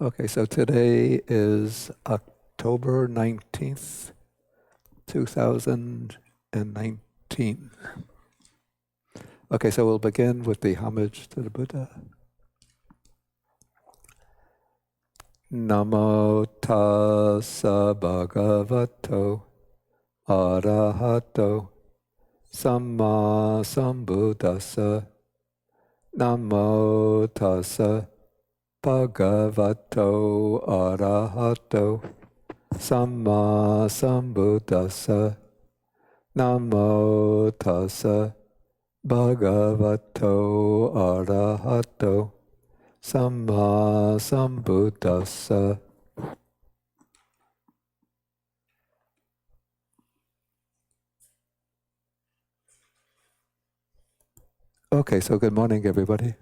Okay, so today is October 19th, 2019. Okay, so we'll begin with the homage to the Buddha. Namo tassa bhagavato arahato samma sambuddhassa. Namo tassa bhagavato arahato samma sambuddhassa. Namo tassa bhagavato arahato samma sambuddhassa. Okay, so good morning, everybody.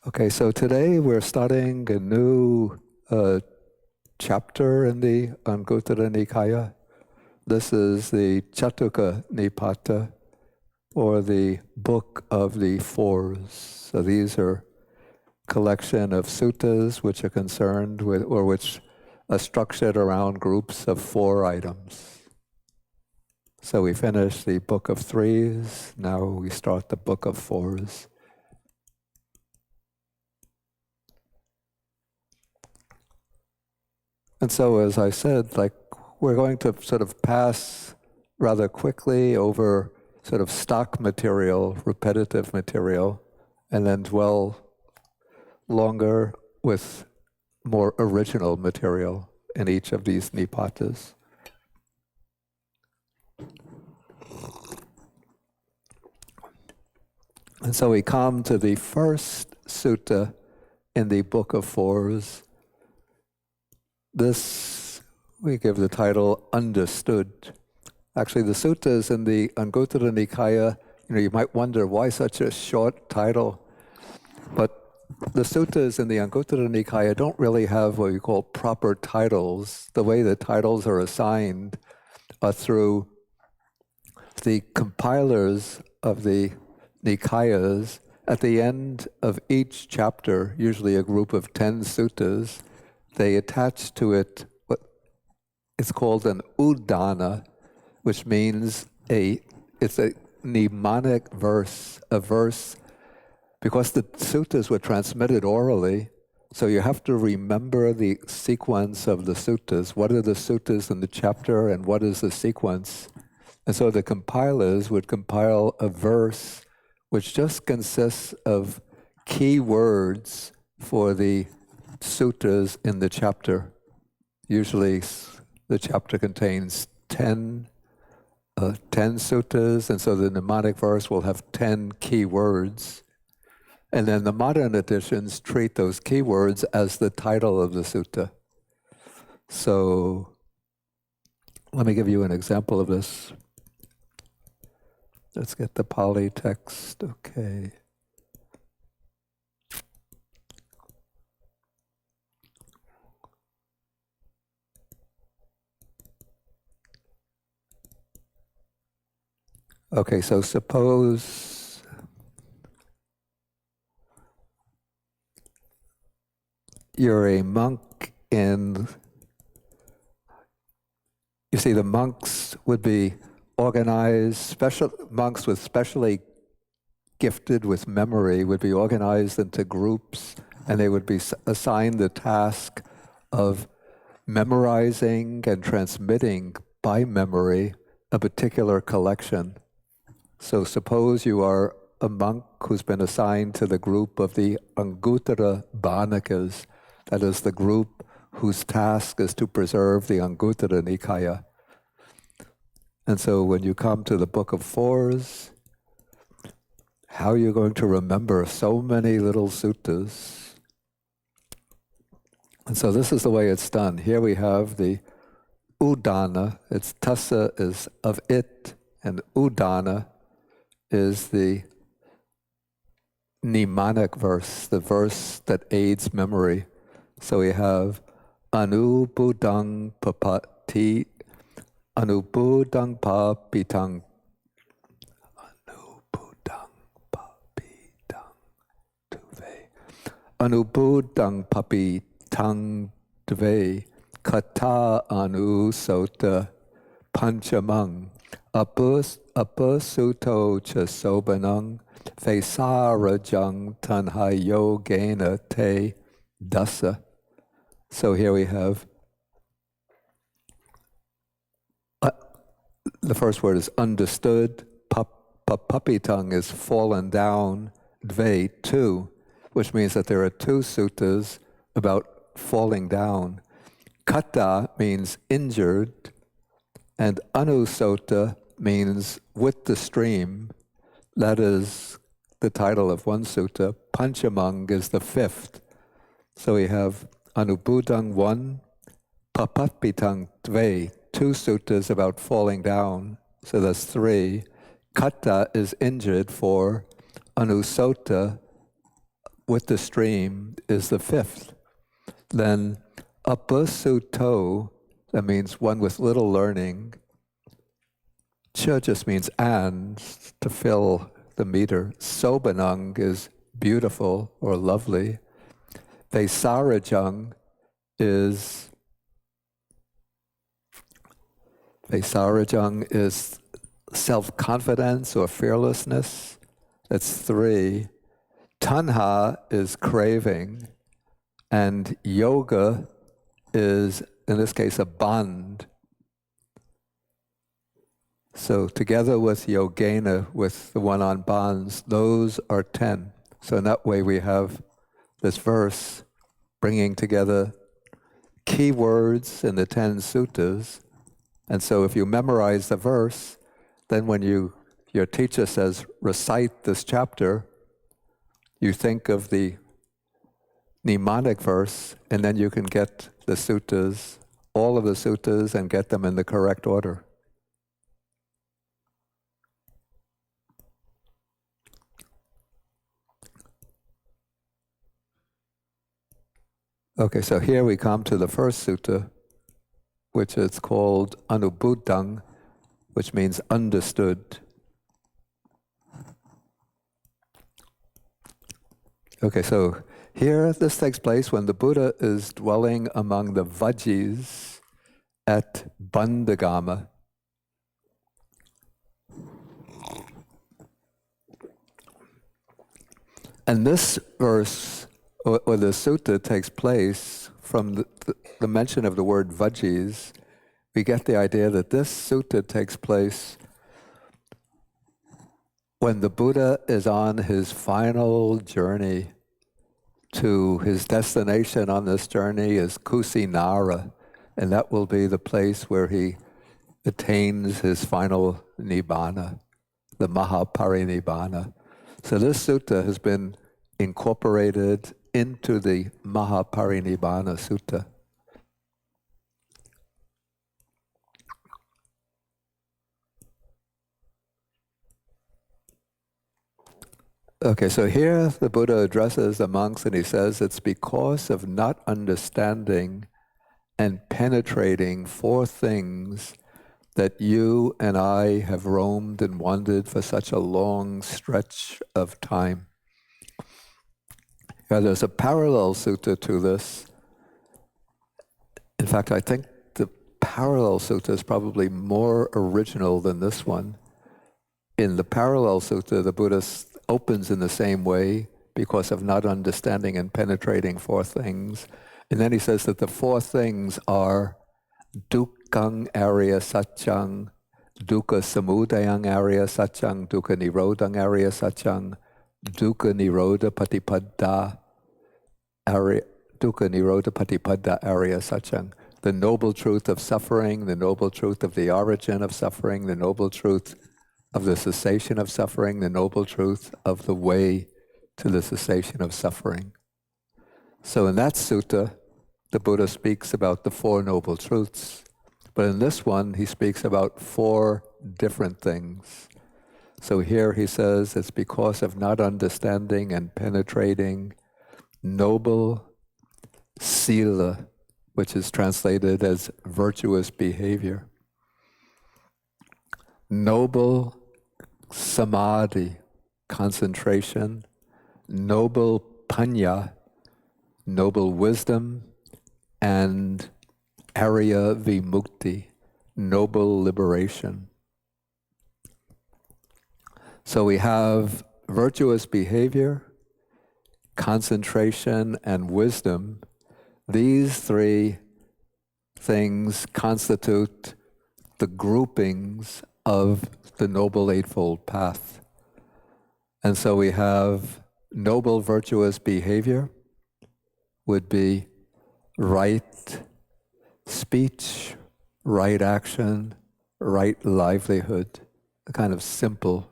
Okay, so today we're starting a new chapter in the Anguttara Nikaya. This is the Chattuka Nipata, or the Book of the Fours. So these are collection of suttas which are concerned with, or which are structured around groups of 4 items. So we finished the Book of Threes, now we start the Book of Fours. And so, as I said, we're going to sort of pass rather quickly over sort of stock material, repetitive material, and then dwell longer with more original material in each of these nipatas. And so we come to the first sutta in the Book of Fours. This we give the title Understood. Actually, the suttas in the Anguttara Nikaya, you might wonder why such a short title. But the suttas in the Anguttara Nikaya don't really have what we call proper titles. The way the titles are assigned are through the compilers of the Nikayas. At the end of each chapter, usually a group of 10 suttas, they attach to it what is called an udana, which means it's a mnemonic verse, a verse, because the suttas were transmitted orally, so you have to remember the sequence of the suttas. What are the suttas in the chapter and what is the sequence? And so the compilers would compile a verse which just consists of key words for the sutras in the chapter. Usually the chapter contains 10 suttas, and so the mnemonic verse will have 10 key words. And then the modern editions treat those key words as the title of the sutta. So let me give you an example of this. Let's get the Pali text, okay. Okay, so suppose you're a monk you see, the monks would be organized, monks with specially gifted with memory would be organized into groups, and they would be assigned the task of memorizing and transmitting by memory a particular collection. So suppose you are a monk who's been assigned to the group of the Anguttara Banakas, that is the group whose task is to preserve the Anguttara Nikaya. And so when you come to the Book of Fours, how are you going to remember so many little suttas? And so this is the way it's done. Here we have the udana, its tassa is of it, and udana is the mnemonic verse, the verse that aids memory. So we have anubuddhang papati, anubuddhang papitang, anubuddhang papitang tuve, Anubudang papi tang dve kata anu sota panchamang apasuto cha sobanang fesarajang tanhayogena te dasa. So here we have the first word is understood. Papapitang is fallen down. Dve, two, which means that there are two suttas about falling down. Kata means injured, and anusota means with the stream. That is the title of one sutta. Panchamang is the fifth. So we have Anubudang 1, Papapitang dve, two suttas about falling down. So that's 3. Kata is injured for Anusota with the stream is the 5th. Then apasuto, that means one with little learning. Cha just means and, to fill the meter. Sobanang is beautiful or lovely. Vesarajang is self-confidence or fearlessness. That's 3. Tanha is craving, and yoga is, in this case, a bond. So together with yogena, with the one on bonds, those are 10. So in that way we have this verse bringing together key words in the 10 suttas. And so if you memorize the verse, then when your teacher says, recite this chapter, you think of the mnemonic verse, and then you can get the suttas, all of the suttas, and get them in the correct order. Okay, so here we come to the first sutta, which is called Anubudang, which means understood. Okay, so here this takes place when the Buddha is dwelling among the Vajjis at Bandagama. And this verse, or the sutta, takes place from the mention of the word Vajjis. We get the idea that this sutta takes place when the Buddha is on his final journey to his destination on this journey is Kusinara, and that will be the place where he attains his final Nibbana, the Mahaparinibbana. So this sutta has been incorporated into the Mahaparinibbana Sutta. Okay, so here the Buddha addresses the monks and he says, it's because of not understanding and penetrating 4 things that you and I have roamed and wandered for such a long stretch of time. Now, there's a parallel sutta to this. In fact, I think the parallel sutta is probably more original than this one. In the parallel sutta, the Buddha opens in the same way because of not understanding and penetrating 4 things. And then he says that the 4 things are dukkhaṃ arya sacchaṃ, dukkha samudayang arya sacchaṃ, dukkha nirodhaṃ arya sacchaṃ, dukkha nirodha patipadda arya sacchaṃ. The noble truth of suffering, the noble truth of the origin of suffering, the noble truth of the cessation of suffering, the noble truth of the way to the cessation of suffering. So in that sutta, the Buddha speaks about the 4 noble truths. But in this one, he speaks about 4 different things. So here he says it's because of not understanding and penetrating noble sila, which is translated as virtuous behavior. Noble samadhi, concentration. Noble panya, noble wisdom, and Arya Vimukti, noble liberation. So we have virtuous behavior, concentration, and wisdom. These three things constitute the groupings of the Noble Eightfold Path. And so we have noble virtuous behavior would be right speech, right action, right livelihood, a kind of simple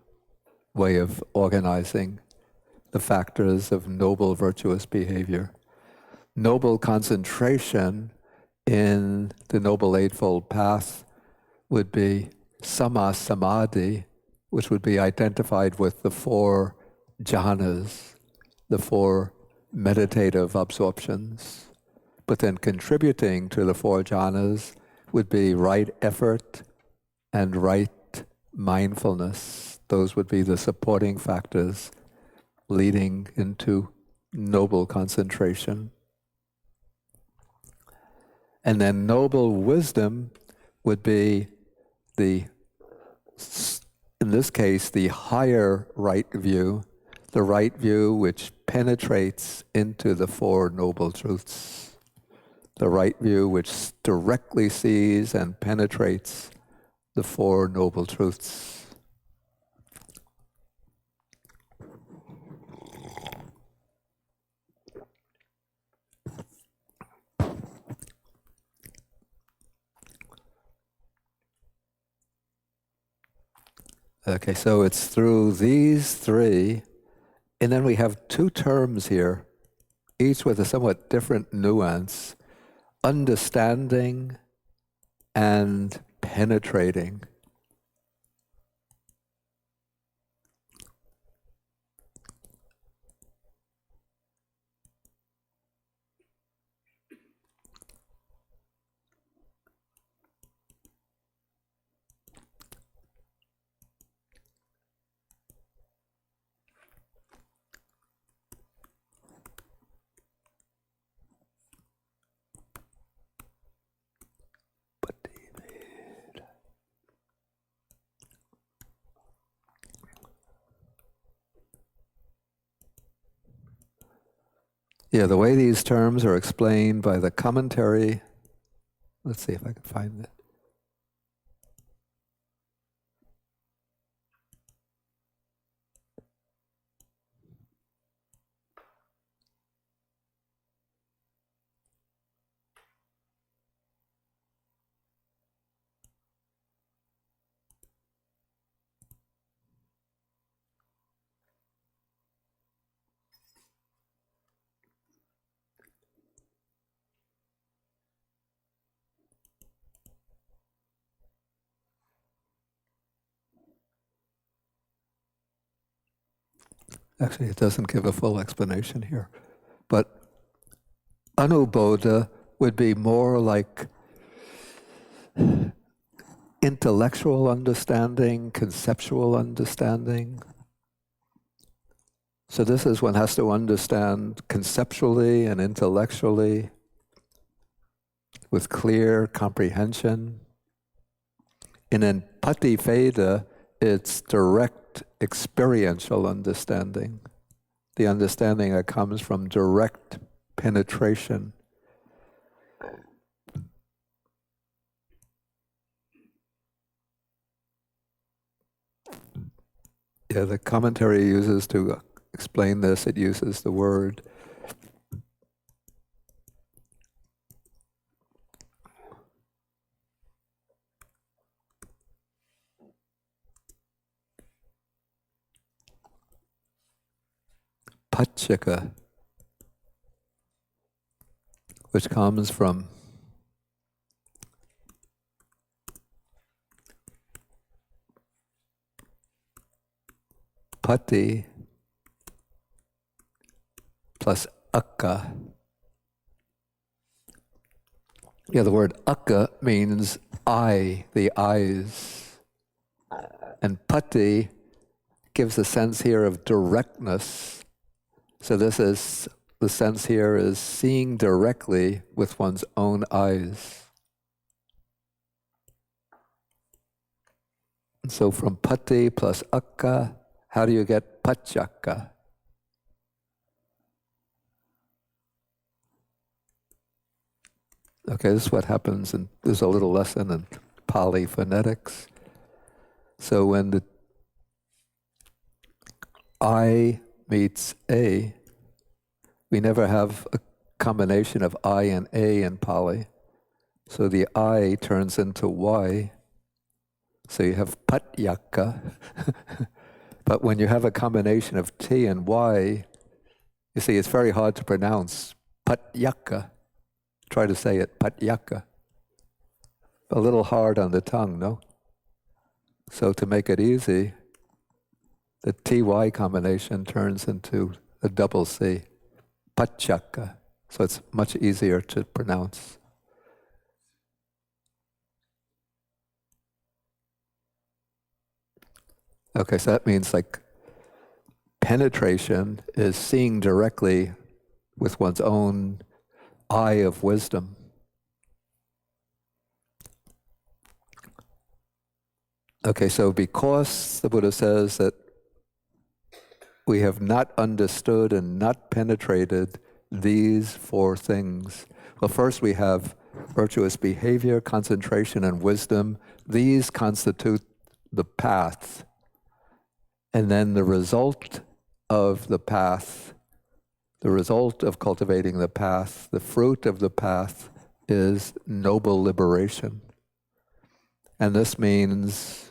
way of organizing the factors of noble virtuous behavior. Noble concentration in the Noble Eightfold Path would be sama samadhi, which would be identified with the four jhanas, the four meditative absorptions. But then contributing to the four jhanas would be right effort and right mindfulness. Those would be the supporting factors leading into noble concentration. And then noble wisdom would be in this case, the higher right view, the right view which penetrates into the Four Noble Truths, the right view which directly sees and penetrates the Four Noble Truths. Okay, so it's through these three, and then we have two terms here, each with a somewhat different nuance: understanding and penetrating. Yeah, the way these terms are explained by the commentary, let's see if I can find it. Actually, it doesn't give a full explanation here. But anubodha would be more like intellectual understanding, conceptual understanding. So this is one has to understand conceptually and intellectually with clear comprehension. And in Pativeda, it's direct experiential understanding, the understanding that comes from direct penetration. Yeah, the commentary uses to explain this, it uses the word pachaka, which comes from pati plus akka. Yeah, the word akka means eye, the eyes. And pati gives a sense here of directness. So this is the sense here is seeing directly with one's own eyes. So from pati plus akka, how do you get paccakka? Okay, this is what happens, and there's a little lesson in Pali phonetics. So when the I meets A, we never have a combination of I and A in Pali. So the I turns into Y. So you have paccakka. But when you have a combination of T and Y, you see, it's very hard to pronounce paccakka. Try to say it, paccakka. A little hard on the tongue, no? So to make it easy, the TY combination turns into a double C, paccakka. So it's much easier to pronounce. Okay, so that means like penetration is seeing directly with one's own eye of wisdom. Okay, so because the Buddha says that we have not understood and not penetrated these four things. Well, first we have virtuous behavior, concentration, and wisdom. These constitute the path. And then the result of the path, the result of cultivating the path, the fruit of the path is noble liberation. And this means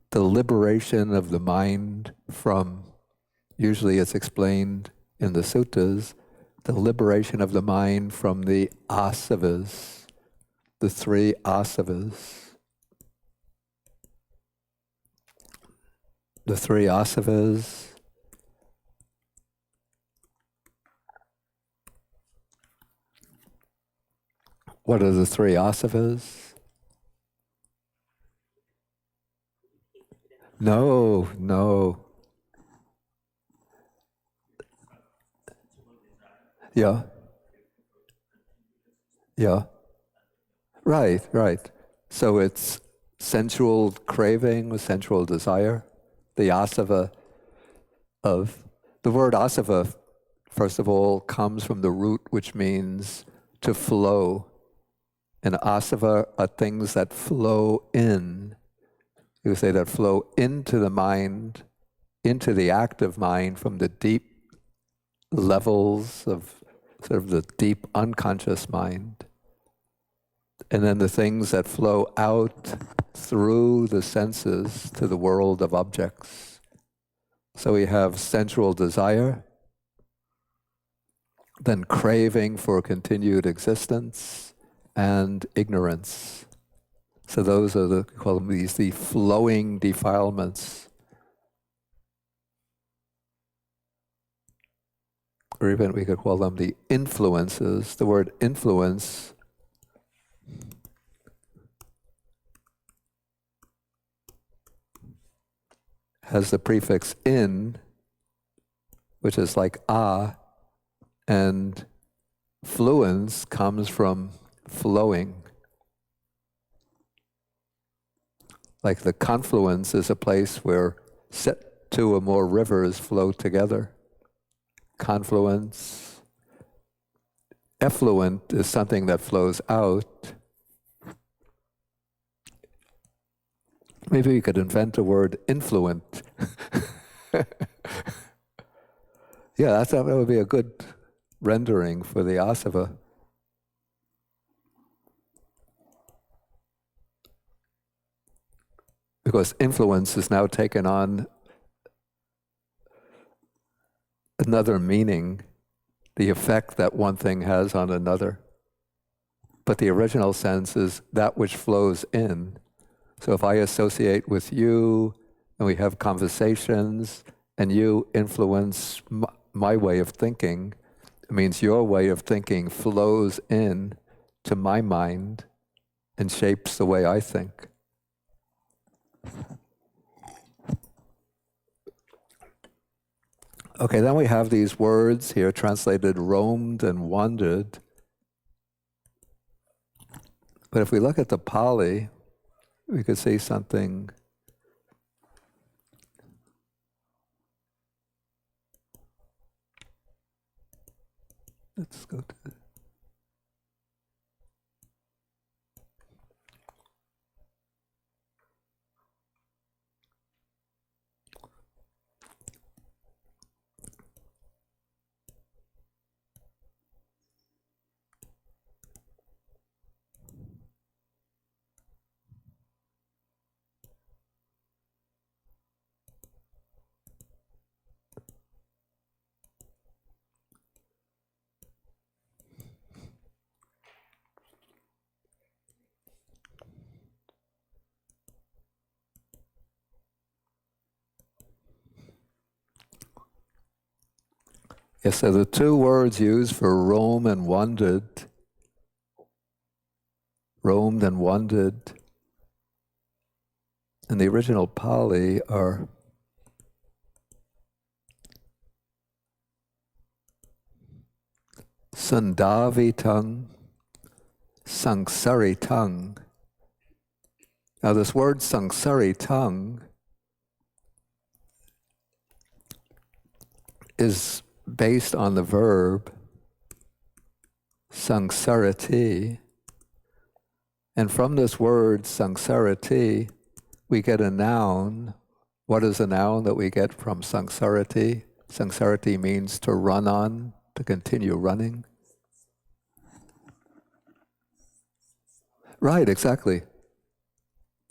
the liberation of the mind from, usually it's explained in the suttas, the liberation of the mind from the asavas, the three asavas. The three asavas, what are the three asavas? No. Yeah. Right. So it's sensual craving, sensual desire, the asava of, the word asava, first of all, comes from the root which means to flow. And asava are things that flow in. You would say that flow into the mind, into the active mind from the deep levels of sort of the deep unconscious mind. And then the things that flow out through the senses to the world of objects. So we have sensual desire, then craving for continued existence, and ignorance. So those are the, call them these, the flowing defilements. Or even we could call them the influences. The word influence has the prefix in, which is like and fluence comes from flowing. Like the confluence is a place where two or more rivers flow together. Confluence. Effluent is something that flows out. Maybe we could invent a word, influent. Yeah, that would be a good rendering for the asava. Because influence has now taken on another meaning, the effect that one thing has on another. But the original sense is that which flows in. So if I associate with you and we have conversations and you influence my way of thinking, it means your way of thinking flows in to my mind and shapes the way I think. Okay, then we have these words here translated roamed and wandered. But if we look at the Pali, we could see something. Let's go to yes, so the two words used for roamed and wandered in the original Pali are sandavitang, samsaritang. Now this word samsaritang is based on the verb samsarati. And from this word samsarati, we get a noun. What is a noun that we get from samsarati? Samsarati means to run on, to continue running. Right, exactly.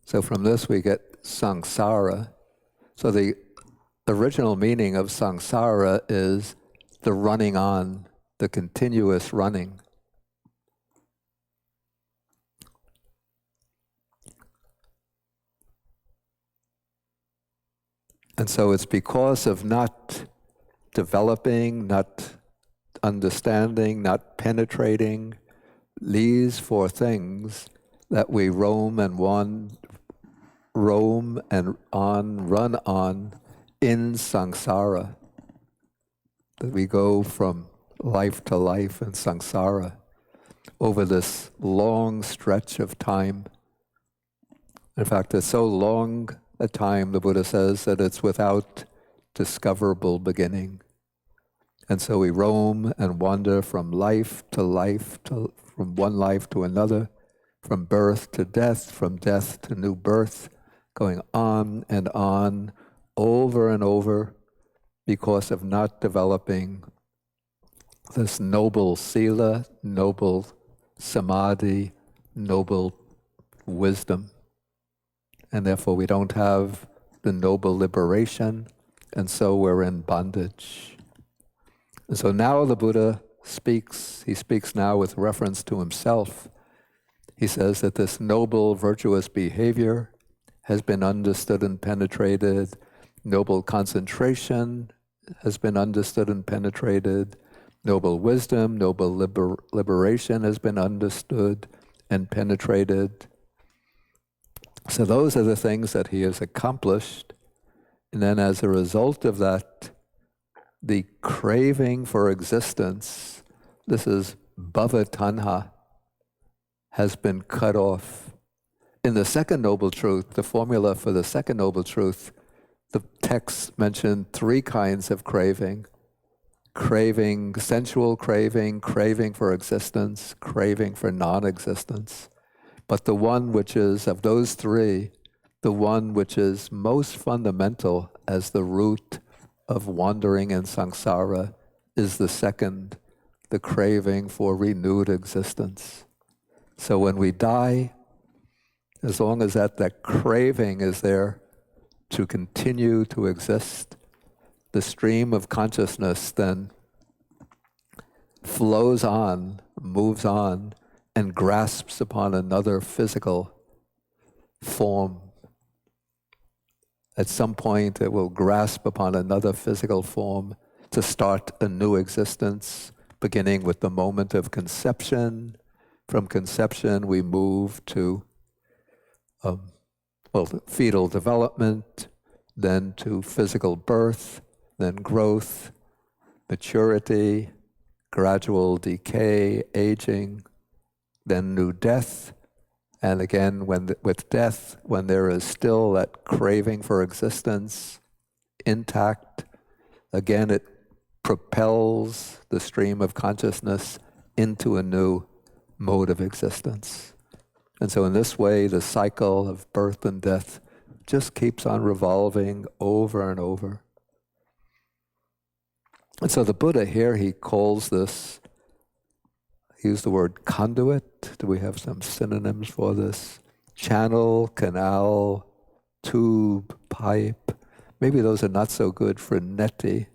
So from this we get samsara. So the original meaning of samsara is the running on, the continuous running. And so it's because of not developing, not understanding, not penetrating these four things that we run on, run on in samsara. That we go from life to life in samsara over this long stretch of time. In fact, it's so long a time, the Buddha says, that it's without discoverable beginning. And so we roam and wander from life to life, from one life to another, from birth to death, from death to new birth, going on and on, over and over, because of not developing this noble sila, noble samadhi, noble wisdom. And therefore we don't have the noble liberation, and so we're in bondage. And so now the Buddha speaks, he speaks now with reference to himself. He says that this noble, virtuous behavior has been understood and penetrated, noble concentration has been understood and penetrated, noble wisdom, noble liberation has been understood and penetrated. So those are the things that he has accomplished. And then as a result of that, the craving for existence, this is bhava tanha, has been cut off. In the second noble truth, the formula for the second noble truth, the text mentioned three kinds of craving. Craving, sensual craving, craving for existence, craving for non-existence. But the one which is, of those three, the one which is most fundamental as the root of wandering in samsara is the second, the craving for renewed existence. So when we die, as long as that craving is there to continue to exist, the stream of consciousness then flows on, moves on, and grasps upon another physical form. At some point it will grasp upon another physical form to start a new existence, beginning with the moment of conception. From conception we move to fetal development, then to physical birth, then growth, maturity, gradual decay, aging, then new death, and again with death, when there is still that craving for existence intact, again it propels the stream of consciousness into a new mode of existence. And so in this way, the cycle of birth and death just keeps on revolving over and over. And so the Buddha here, he calls this, he used the word conduit. Do we have some synonyms for this? Channel, canal, tube, pipe. Maybe those are not so good for neti.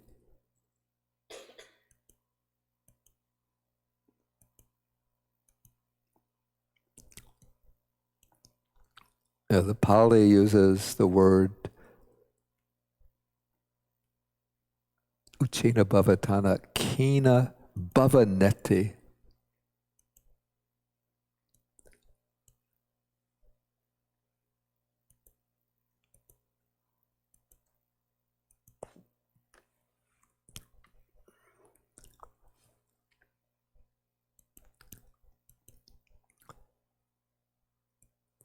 The Pali uses the word Uchina Bhavatana, Kina Bhavaneti.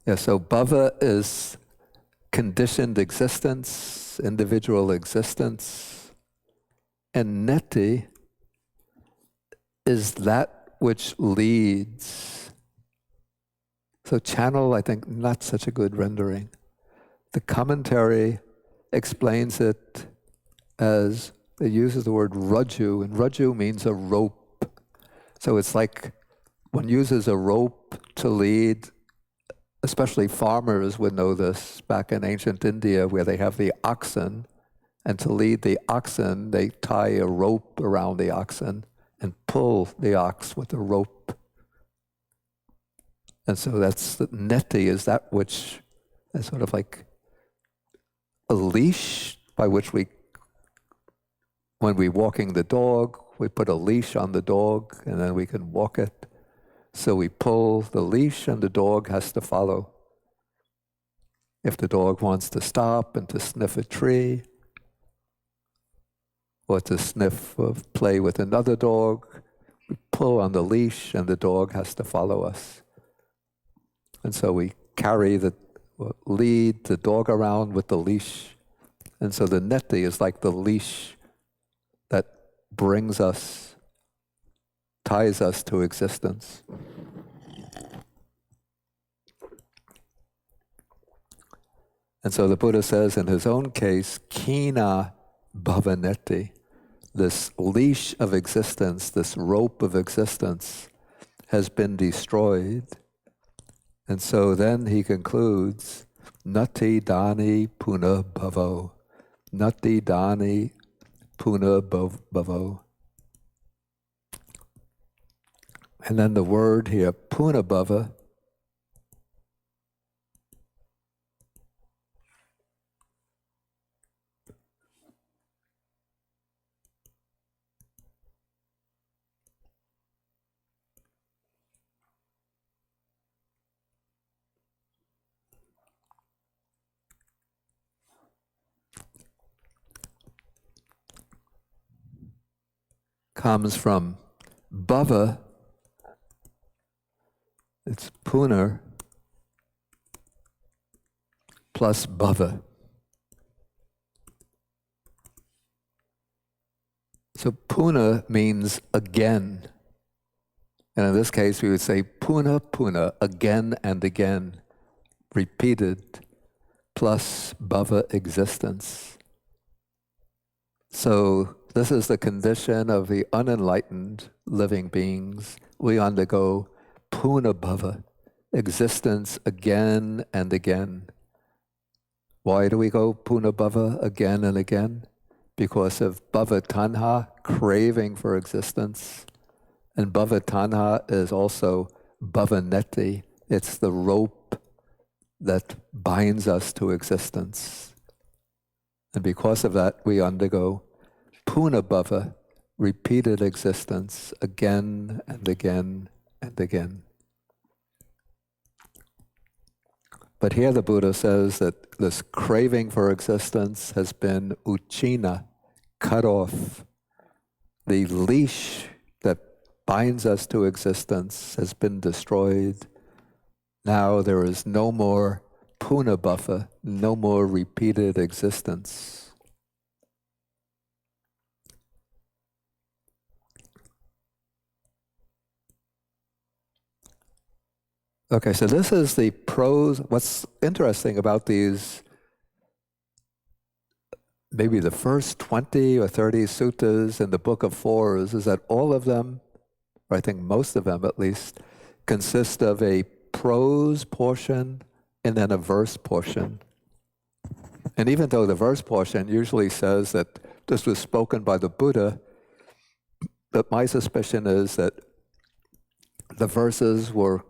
Yeah, so bhava is conditioned existence, individual existence, and neti is that which leads. So channel, I think, not such a good rendering. The commentary explains it as, it uses the word raju, and raju means a rope. So it's like one uses a rope to lead. Especially farmers would know this back in ancient India where they have the oxen, and to lead the oxen, they tie a rope around the oxen and pull the ox with a rope. And so that's the neti, is that which is sort of like a leash by which we, when we're walking the dog, we put a leash on the dog and then we can walk it. So we pull the leash and the dog has to follow. If the dog wants to stop and to sniff a tree, or to sniff or play with another dog, we pull on the leash and the dog has to follow us. And so we lead the dog around with the leash. And so the neti is like the leash that brings us, ties us to existence. And so the Buddha says in his own case, kina bhavaneti, this leash of existence, this rope of existence has been destroyed. And so then he concludes, nati dani puna bhavo, nati dani puna bhavo. And then the word here, puna bhava, comes from bhava, it's puna plus bhava. So puna means again. And in this case we would say puna puna, again and again, repeated, plus bhava, existence. So this is the condition of the unenlightened living beings. We undergo puna bhava, existence again and again. Why do we go puna bhava again and again? Because of bhava tanha, craving for existence. And bhava tanha is also bhava neti. It's the rope that binds us to existence. And because of that, we undergo puna bhava, repeated existence, again and again and again. But here the Buddha says that this craving for existence has been uchina, cut off. The leash that binds us to existence has been destroyed. Now there is no more punabhava, no more repeated existence. Okay, so this is the prose. What's interesting about these, maybe the first 20 or 30 suttas in the Book of Fours, is that all of them, or I think most of them at least, consist of a prose portion and then a verse portion. And even though the verse portion usually says that this was spoken by the Buddha, but my suspicion is that the verses were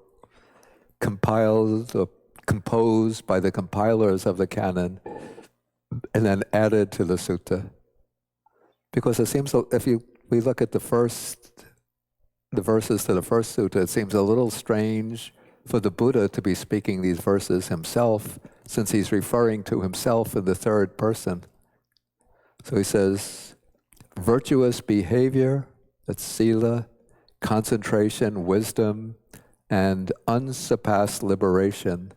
compiled or composed by the compilers of the canon and then added to the sutta. Because it seems, if we look at the verses to the first sutta, it seems a little strange for the Buddha to be speaking these verses himself, since he's referring to himself in the third person. So he says, virtuous behavior, that's sila, concentration, wisdom, and unsurpassed liberation.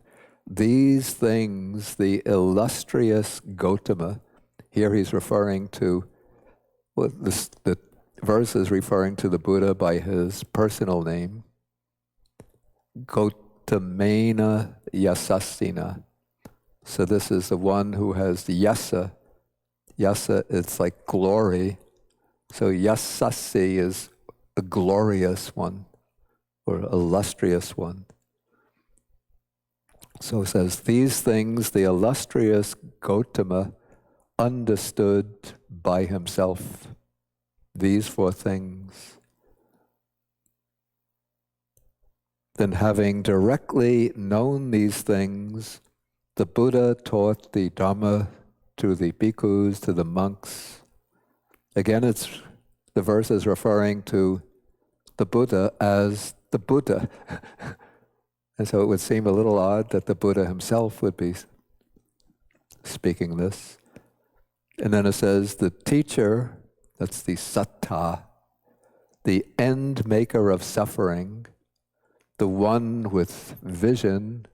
These things, the illustrious Gautama, here he's referring to, well, the verse is referring to the Buddha by his personal name, Gautamena Yasasina. So this is the one who has the yasa. Yasa, it's like glory. So yasasi is a glorious one, or illustrious one. So it says, these things the illustrious Gautama understood by himself. These four things. Then having directly known these things, the Buddha taught the Dhamma to the bhikkhus, to the monks. Again, the verse is referring to the Buddha as the Buddha. And so it would seem a little odd that the Buddha himself would be speaking this. And then it says, the teacher, that's the satta, the end maker of suffering, the one with vision,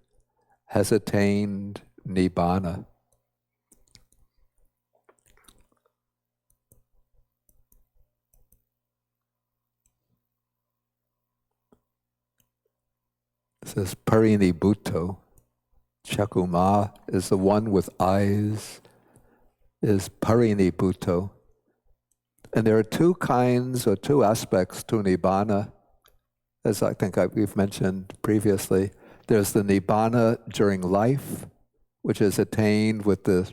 has attained Nibbana. It says parinibhutto. Chakuma is the one with eyes, is parinibhutto. And there are two kinds or two aspects to Nibbana, as I think we've mentioned previously. There's the Nibbana during life, which is attained with the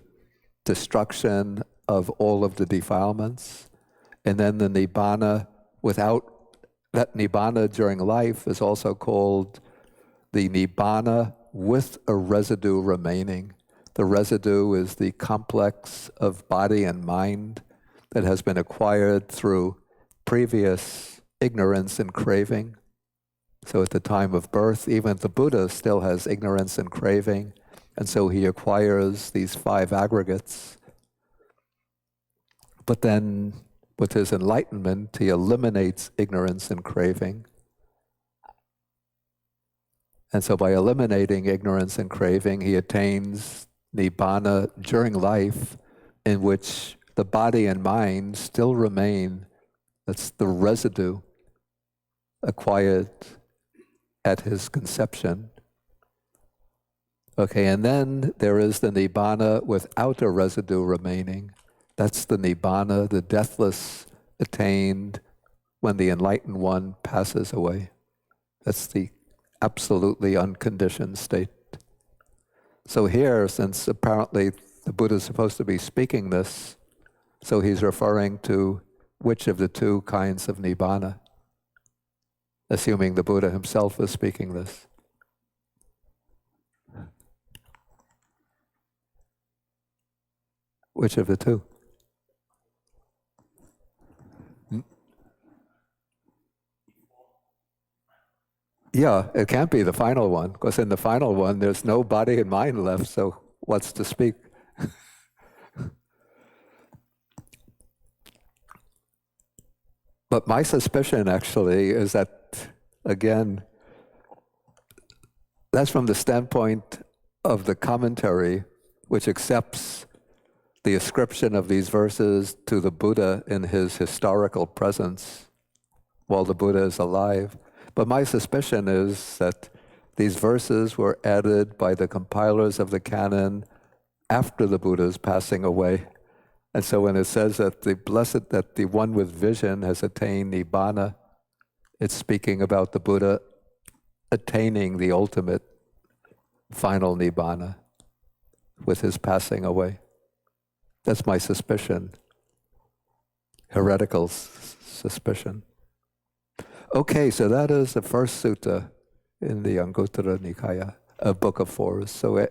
destruction of all of the defilements. And then the Nibbana without, that Nibbana during life is also called the Nibbana with a residue remaining. The residue is the complex of body and mind that has been acquired through previous ignorance and craving. So at the time of birth, even the Buddha still has ignorance and craving, and so he acquires these 5 aggregates. But then, with his enlightenment, he eliminates ignorance and craving. And so by eliminating ignorance and craving, he attains Nibbana during life, in which the body and mind still remain. That's the residue acquired at his conception. Okay, and then there is the Nibbana without a residue remaining. That's the Nibbana, the deathless, attained when the enlightened one passes away. That's the absolutely unconditioned state. So here, since apparently the Buddha is supposed to be speaking this, so he's referring to which of the two kinds of Nibbana, assuming the Buddha himself is speaking this. Which of the two? Yeah, it can't be the final one, because in the final one there's no body and mind left, so what's to speak? But my suspicion actually is that, again, that's from the standpoint of the commentary, which accepts the ascription of these verses to the Buddha in his historical presence while the Buddha is alive. But my suspicion is that these verses were added by the compilers of the canon after the Buddha's passing away. And so when it says that the one with vision has attained Nibbana, it's speaking about the Buddha attaining the ultimate final Nibbana with his passing away. That's my suspicion, heretical suspicion. Okay, so that is the first sutta in the Anguttara Nikaya, a book of fours. So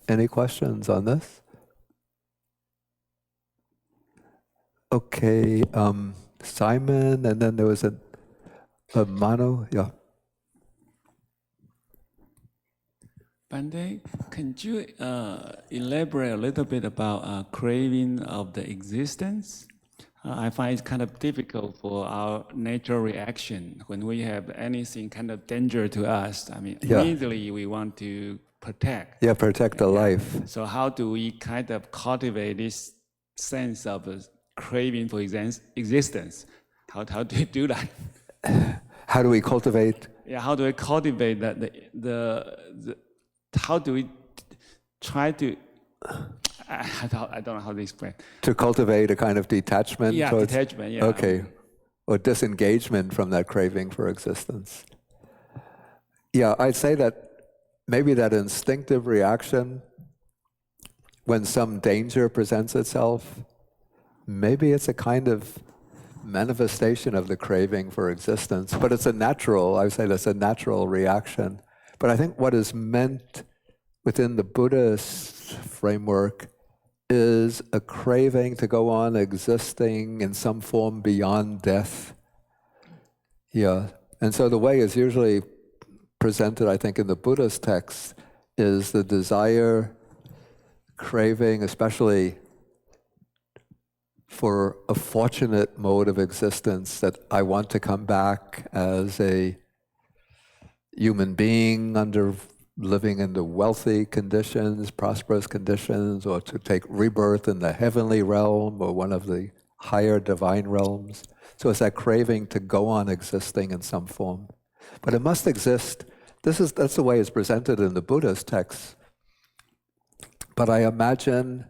any questions on this? Okay, Simon, and then there was a Manu, yeah. Bande, can you elaborate a little bit about craving of the existence? I find it's kind of difficult for our natural reaction when we have anything kind of danger to us. I mean, immediately we want to protect. Yeah, protect the life. So how do we kind of cultivate this sense of craving for existence? How do you do that? How do we cultivate? Yeah, how do we cultivate that? How do we try to? I don't know how to explain. To cultivate a kind of detachment? Yeah, detachment, yeah. Okay. Or disengagement from that craving for existence. Yeah, I'd say that maybe that instinctive reaction when some danger presents itself, maybe it's a kind of manifestation of the craving for existence, but it's I would say that's a natural reaction. But I think what is meant within the Buddhist framework is a craving to go on existing in some form beyond death. Yeah. And so the way it's usually presented, I think, in the Buddhist text is the desire, craving, especially for a fortunate mode of existence, that I want to come back as a human being living in the wealthy conditions, prosperous conditions, or to take rebirth in the heavenly realm or one of the higher divine realms. So it's that craving to go on existing in some form. But it must exist. That's the way it's presented in the Buddhist texts. But I imagine,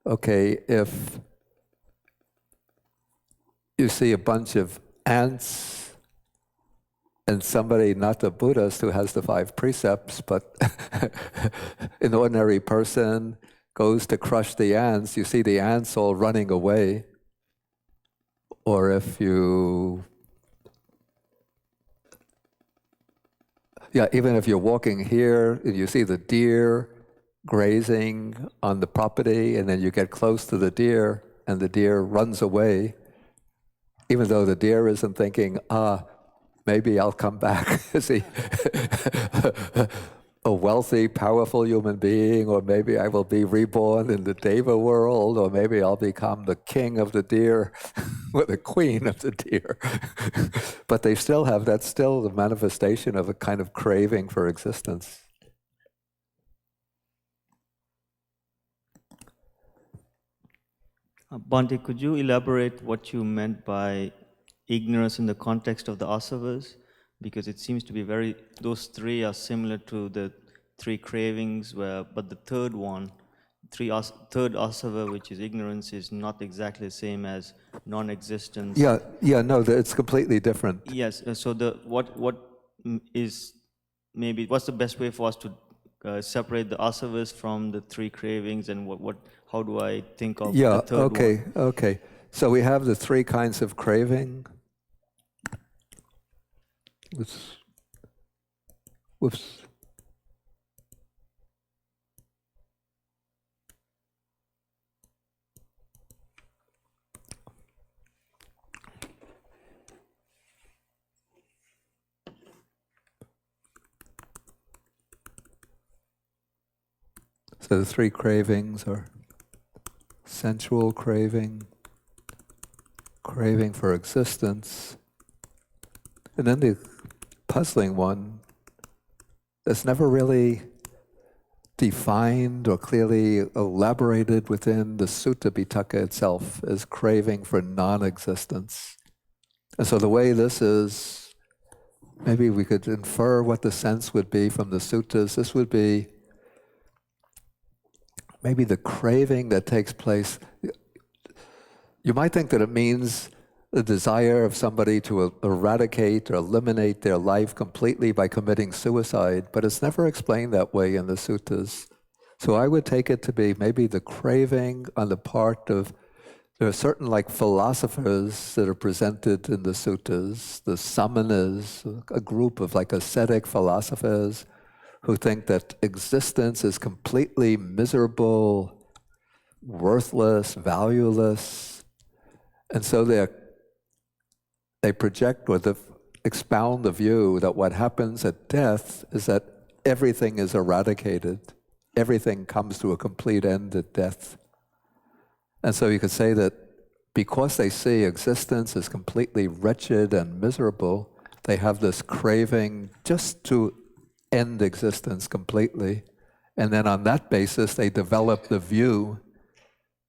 okay, if you see a bunch of ants and somebody, not a Buddhist who has the 5 precepts, but an ordinary person goes to crush the ants, you see the ants all running away. Or if even if you're walking here and you see the deer grazing on the property, and then you get close to the deer and the deer runs away, even though the deer isn't thinking, maybe I'll come back as a wealthy, powerful human being, or maybe I will be reborn in the Deva world, or maybe I'll become the king of the deer or the queen of the deer. But that's still the manifestation of a kind of craving for existence. Bhante, could you elaborate what you meant by ignorance in the context of the Asavas? Because it seems to be those 3 are similar to the 3 cravings, but the third one, third Asava, which is ignorance, is not exactly the same as non-existence. No, it's completely different. Yes, so what's the best way for us to separate the Asavas from the 3 cravings, and how do I think of the third one? Okay. So we have the 3 kinds of craving. Whoops. So the 3 cravings are sensual craving craving for existence. And then the puzzling one that's never really defined or clearly elaborated within the Sutta Pitaka itself is craving for non-existence. And so the way this is, maybe we could infer what the sense would be from the suttas. This would be maybe the craving that takes place. You might think that it means the desire of somebody to eradicate or eliminate their life completely by committing suicide, but it's never explained that way in the suttas. So I would take it to be maybe the craving on the part of, there are certain like philosophers that are presented in the suttas, the samanas, a group of like ascetic philosophers who think that existence is completely miserable, worthless, valueless, and so they project or expound the view that what happens at death is that everything is eradicated. Everything comes to a complete end at death. And so you could say that because they see existence as completely wretched and miserable, they have this craving just to end existence completely. And then on that basis, they develop the view,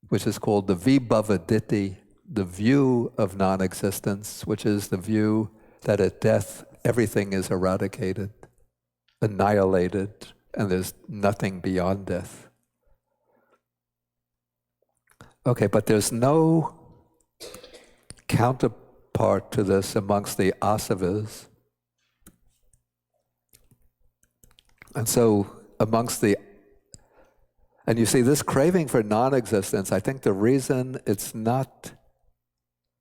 which is called the vibhavaditti, the view of non-existence, which is the view that at death everything is eradicated, annihilated, and there's nothing beyond death. Okay, but there's no counterpart to this amongst the Asavas. And so and you see this craving for non-existence, I think the reason it's not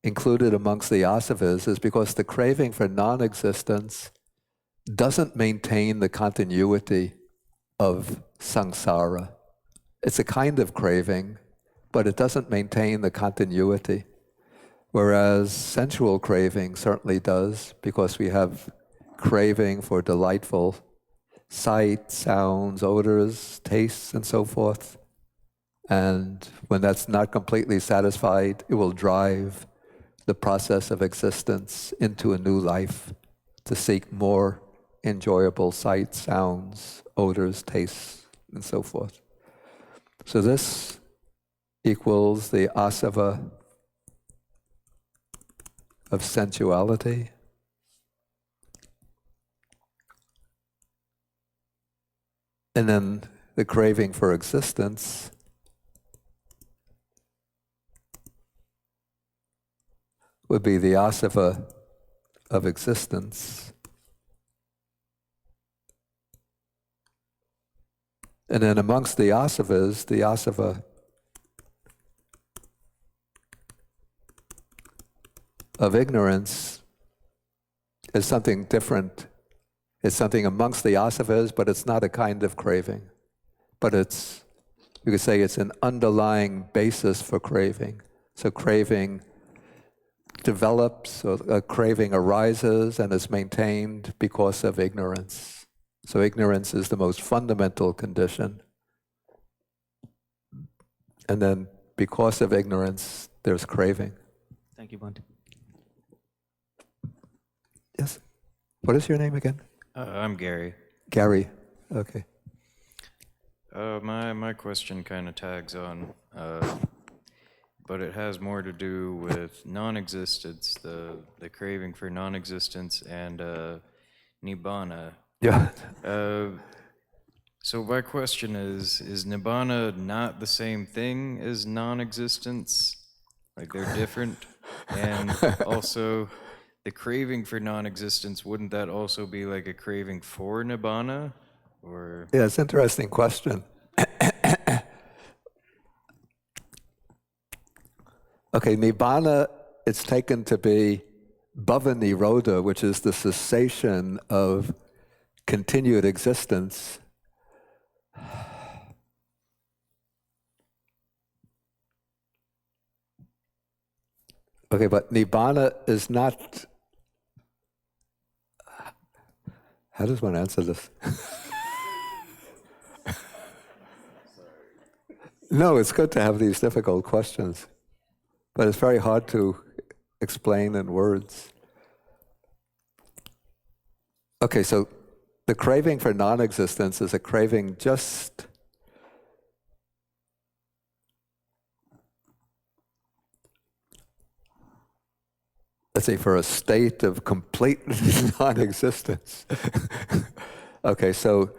included amongst the Asavas is because the craving for non-existence doesn't maintain the continuity of samsara. It's a kind of craving, but it doesn't maintain the continuity. Whereas sensual craving certainly does, because we have craving for delightful sight, sounds, odors, tastes, and so forth. And when that's not completely satisfied, it will drive the process of existence into a new life to seek more enjoyable sights, sounds, odors, tastes, and so forth. So this equals the asava of sensuality. And then the craving for existence would be the asava of existence. And then amongst the asavas, the asava of ignorance is something different. It's something amongst the asavas, but it's not a kind of craving. But you could say it's an underlying basis for craving. So craving develops, or a craving arises and is maintained because of ignorance. So ignorance is the most fundamental condition. And then because of ignorance, there's craving. Thank you, Bhante. Yes? What is your name again? I'm Gary. Gary, okay. My question kind of tags on, but it has more to do with non-existence, the craving for non-existence, and Nibbana. Yeah. So my question is Nibbana not the same thing as non-existence? Like they're different? And also, the craving for non-existence, wouldn't that also be like a craving for Nibbana? Or Yeah, it's an interesting question. Okay, Nibbana, it's taken to be bhava nirodha, which is the cessation of continued existence. Okay, but Nibbana is not... How does one answer this? No, it's good to have these difficult questions, but it's very hard to explain in words. Okay, so the craving for non-existence is a craving just let's say for a state of complete non-existence. Okay, so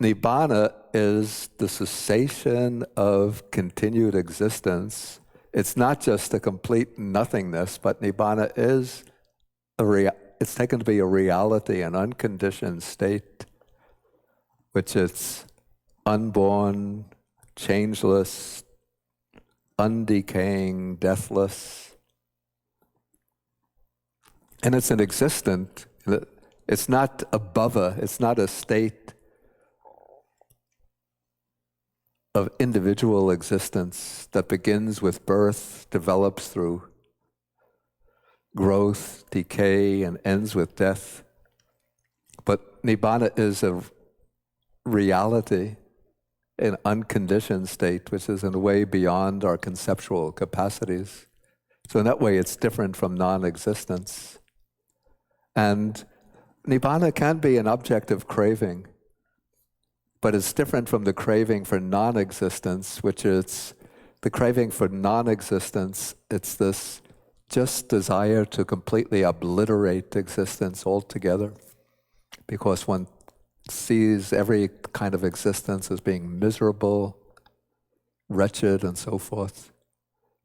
Nibbana is the cessation of continued existence. It's not just a complete nothingness, but Nibbana is it's taken to be a reality, an unconditioned state, which is unborn, changeless, undecaying, deathless. And it's an existent, it's not it's not a state of individual existence that begins with birth, develops through growth, decay, and ends with death. But Nibbana is a reality, an unconditioned state, which is in a way beyond our conceptual capacities. So in that way, it's different from non-existence. And Nibbana can be an object of craving, but it's different from the craving for non-existence, which is the craving for non-existence. It's this just desire to completely obliterate existence altogether, because one sees every kind of existence as being miserable, wretched, and so forth.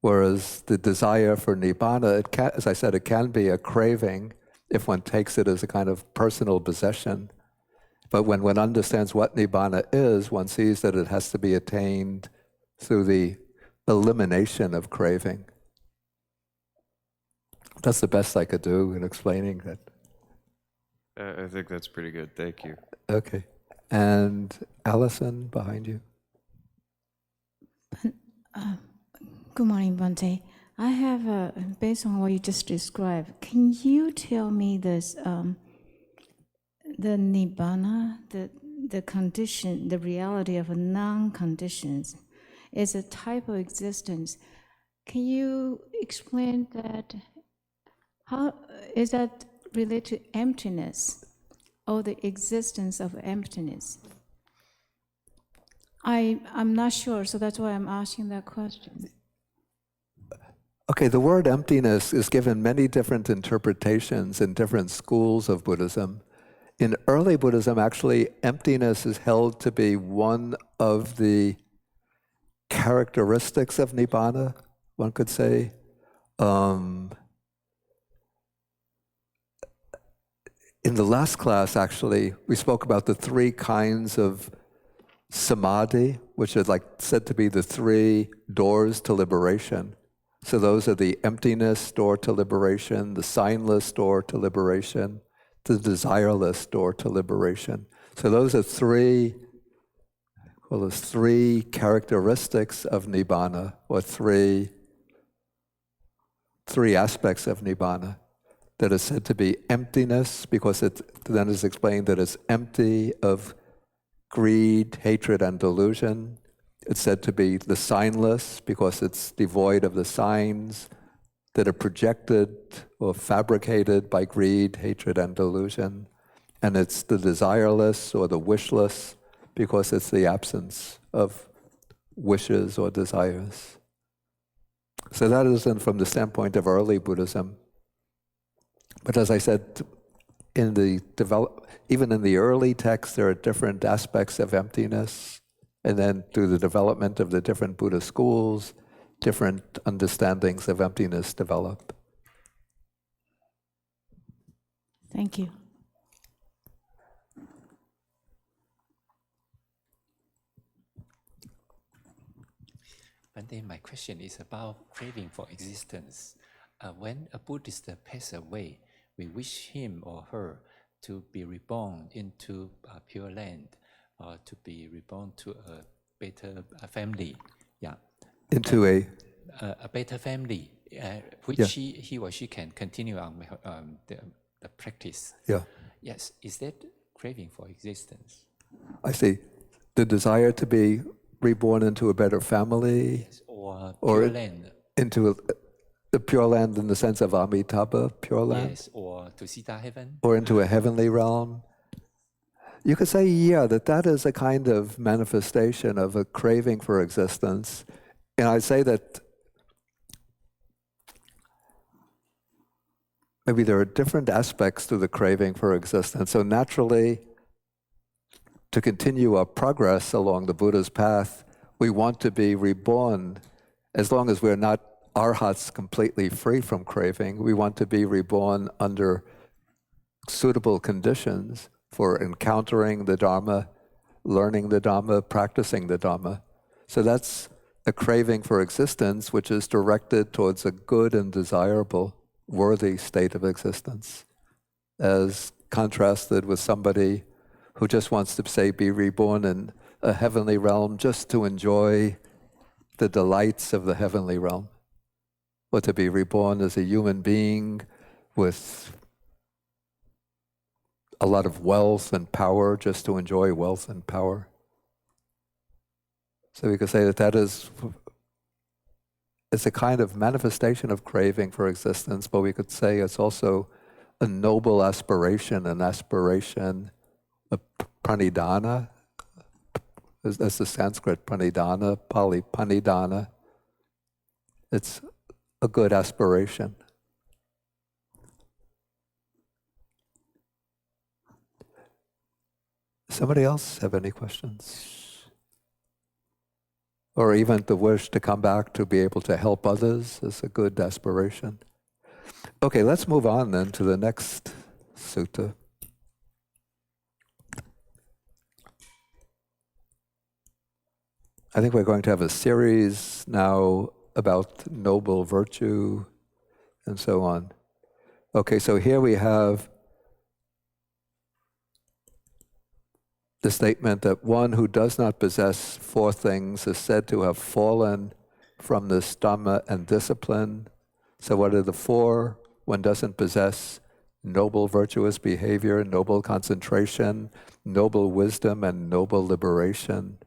Whereas the desire for Nibbana, as I said, it can be a craving if one takes it as a kind of personal possession. But when one understands what Nibbana is, one sees that it has to be attained through the elimination of craving. That's the best I could do in explaining that. I think that's pretty good. Thank you. Okay. And Allison, behind you. Good morning, Bhante. I have, based on what you just described, can you tell me this, the Nibbana, the condition, the reality of non-conditions, is a type of existence. Can you explain that? How is that related to emptiness or the existence of emptiness? I'm not sure, so that's why I'm asking that question. Okay, the word emptiness is given many different interpretations in different schools of Buddhism. In early Buddhism, actually, emptiness is held to be one of the characteristics of Nibbana, one could say. In the last class, actually, we spoke about the three kinds of samadhi, which is like said to be the three doors to liberation. So those are the emptiness door to liberation, the signless door to liberation, the desireless door to liberation. So those are three characteristics of Nibbana, or three aspects of Nibbana that is said to be emptiness, because it then is explained that it's empty of greed, hatred, and delusion. It's said to be the signless because it's devoid of the signs that are projected or fabricated by greed, hatred, and delusion. And it's the desireless or the wishless because it's the absence of wishes or desires. So that isn't from the standpoint of early Buddhism. But as I said, even in the early texts, there are different aspects of emptiness. And then through the development of the different Buddha schools, different understandings of emptiness develop. Thank you. Bhante, my question is about craving for existence. When a Buddhist passes away, we wish him or her to be reborn into Pure Land, or to be reborn to a better family. Yeah. Into a better family, which yeah. he or she can continue on the practice. Yeah. Yes. Is that craving for existence? I see. The desire to be reborn into a better family, yes, or Pure Land. into the Pure Land in the sense of Amitabha, Pure Land? Yes, or to Sita heaven. Or into a heavenly realm? You could say, yeah, that is a kind of manifestation of a craving for existence. And I'd say that maybe there are different aspects to the craving for existence. So naturally, to continue our progress along the Buddha's path, we want to be reborn. As long as we're not arhats completely free from craving, we want to be reborn under suitable conditions for encountering the Dharma, learning the Dhamma, practicing the Dhamma. So that's a craving for existence which is directed towards a good and desirable, worthy state of existence, as contrasted with somebody who just wants to, say, be reborn in a heavenly realm just to enjoy the delights of the heavenly realm, or to be reborn as a human being with a lot of wealth and power just to enjoy wealth and power. So we could say that it's a kind of manifestation of craving for existence, but we could say it's also a noble aspiration, an aspiration of pranidhana. That's the Sanskrit pranidhana, Pali panidhana. It's a good aspiration. Somebody else have any questions? Or even the wish to come back to be able to help others is a good aspiration. Okay, let's move on then to the next sutta. I think we're going to have a series now about noble virtue and so on. Okay, so here we have the statement that one who does not possess four things is said to have fallen from this Dhamma and discipline. So what are the four? One doesn't possess noble virtuous behavior, noble concentration, noble wisdom, and noble liberation.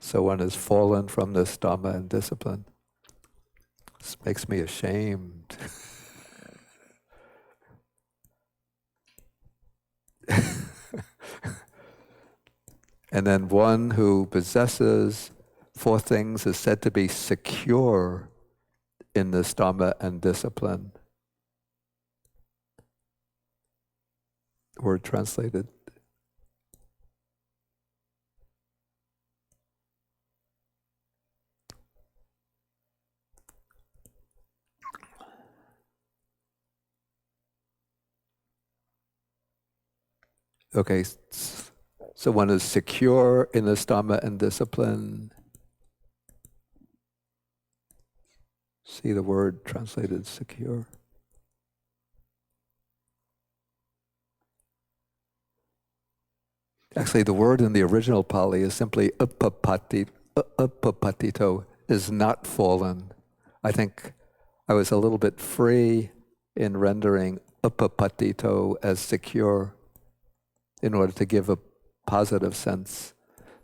So one has fallen from this Dhamma and discipline. This makes me ashamed. And then one who possesses four things is said to be secure in this Dhamma and discipline. Word translated. Okay, so one is secure in this Dhamma and discipline. See the word translated secure. Actually, the word in the original Pali is simply uppapatito, is not fallen. I think I was a little bit free in rendering uppapatito as secure in order to give a positive sense.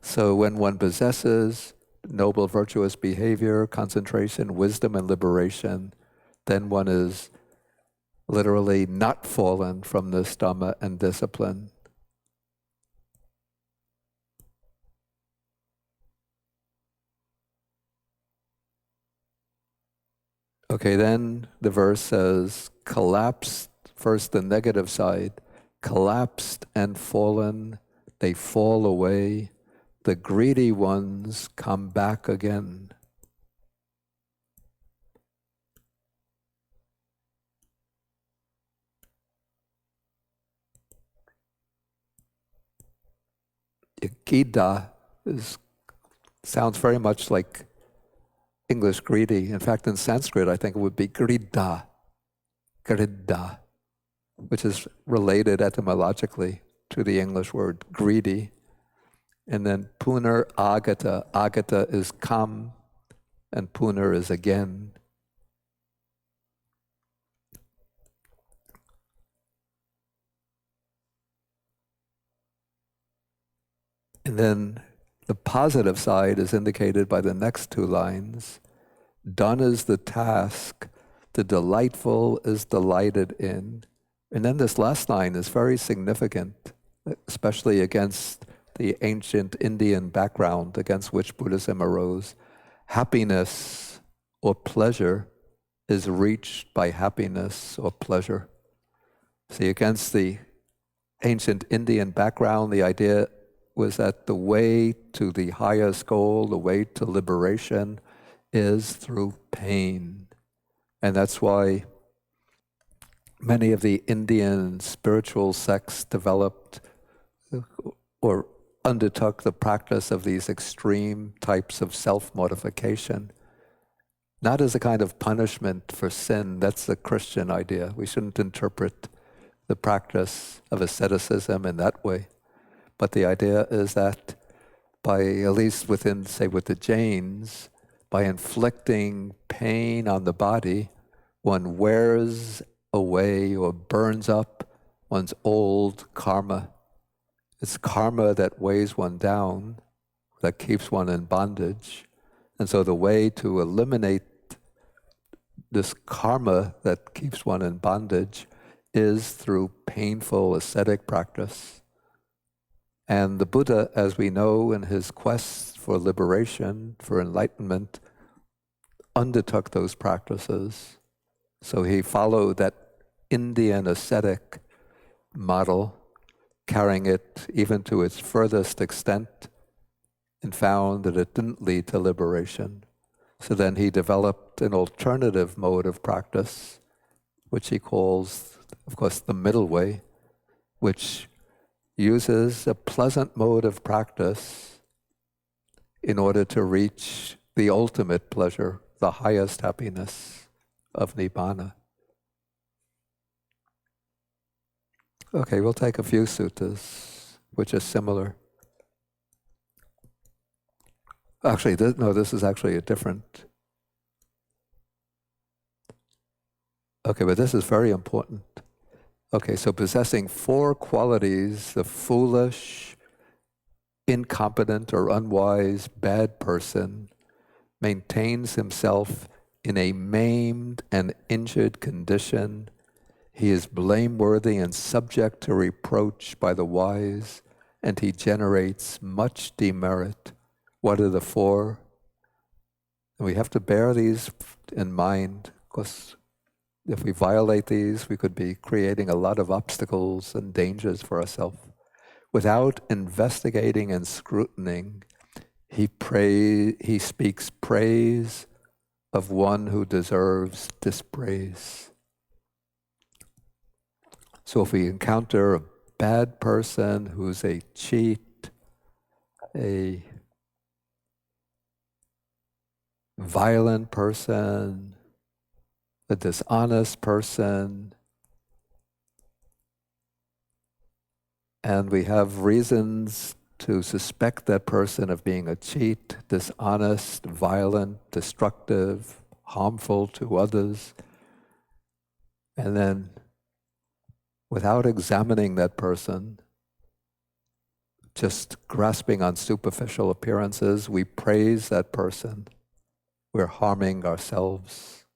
So when one possesses noble virtuous behavior, concentration, wisdom, and liberation, then one is literally not fallen from this Dhamma and discipline. Okay, then the verse says, collapsed, first the negative side, collapsed and fallen, they fall away, the greedy ones come back again. Gida sounds very much like English greedy. In fact, in Sanskrit, I think it would be grida, which is related etymologically to the English word greedy. And then punar agata. Agata is come, and punar is again. And then the positive side is indicated by the next two lines. Done is the task, the delightful is delighted in. And then this last line is very significant, especially against the ancient Indian background against which Buddhism arose. Happiness or pleasure is reached by happiness or pleasure. See, against the ancient Indian background, the idea was that the way to the highest goal, the way to liberation, is through pain. And that's why many of the Indian spiritual sects developed or undertook the practice of these extreme types of self-mortification, not as a kind of punishment for sin. That's the Christian idea. We shouldn't interpret the practice of asceticism in that way. But the idea is that by, at least within, say, with the Jains, by inflicting pain on the body, one wears away or burns up one's old karma. It's karma that weighs one down, that keeps one in bondage. And so the way to eliminate this karma that keeps one in bondage is through painful ascetic practice. And the Buddha, as we know, in his quest for liberation, for enlightenment, undertook those practices. So he followed that Indian ascetic model, carrying it even to its furthest extent, and found that it didn't lead to liberation. So then he developed an alternative mode of practice, which he calls, of course, the middle way, which uses a pleasant mode of practice in order to reach the ultimate pleasure, the highest happiness of Nibbana. Okay, we'll take a few suttas which are similar. Actually, this is actually a different. Okay, but this is very important. Okay, so possessing 4 qualities, the foolish, incompetent, or unwise, bad person maintains himself in a maimed and injured condition. He is blameworthy and subject to reproach by the wise, and he generates much demerit. What are the 4? And we have to bear these in mind, because if we violate these, we could be creating a lot of obstacles and dangers for ourselves. Without investigating and scrutinizing, he speaks praise of one who deserves dispraise. So if we encounter a bad person who's a cheat, a violent person, a dishonest person, and we have reasons to suspect that person of being a cheat, dishonest, violent, destructive, harmful to others, and then without examining that person, just grasping on superficial appearances, we praise that person. We're harming ourselves.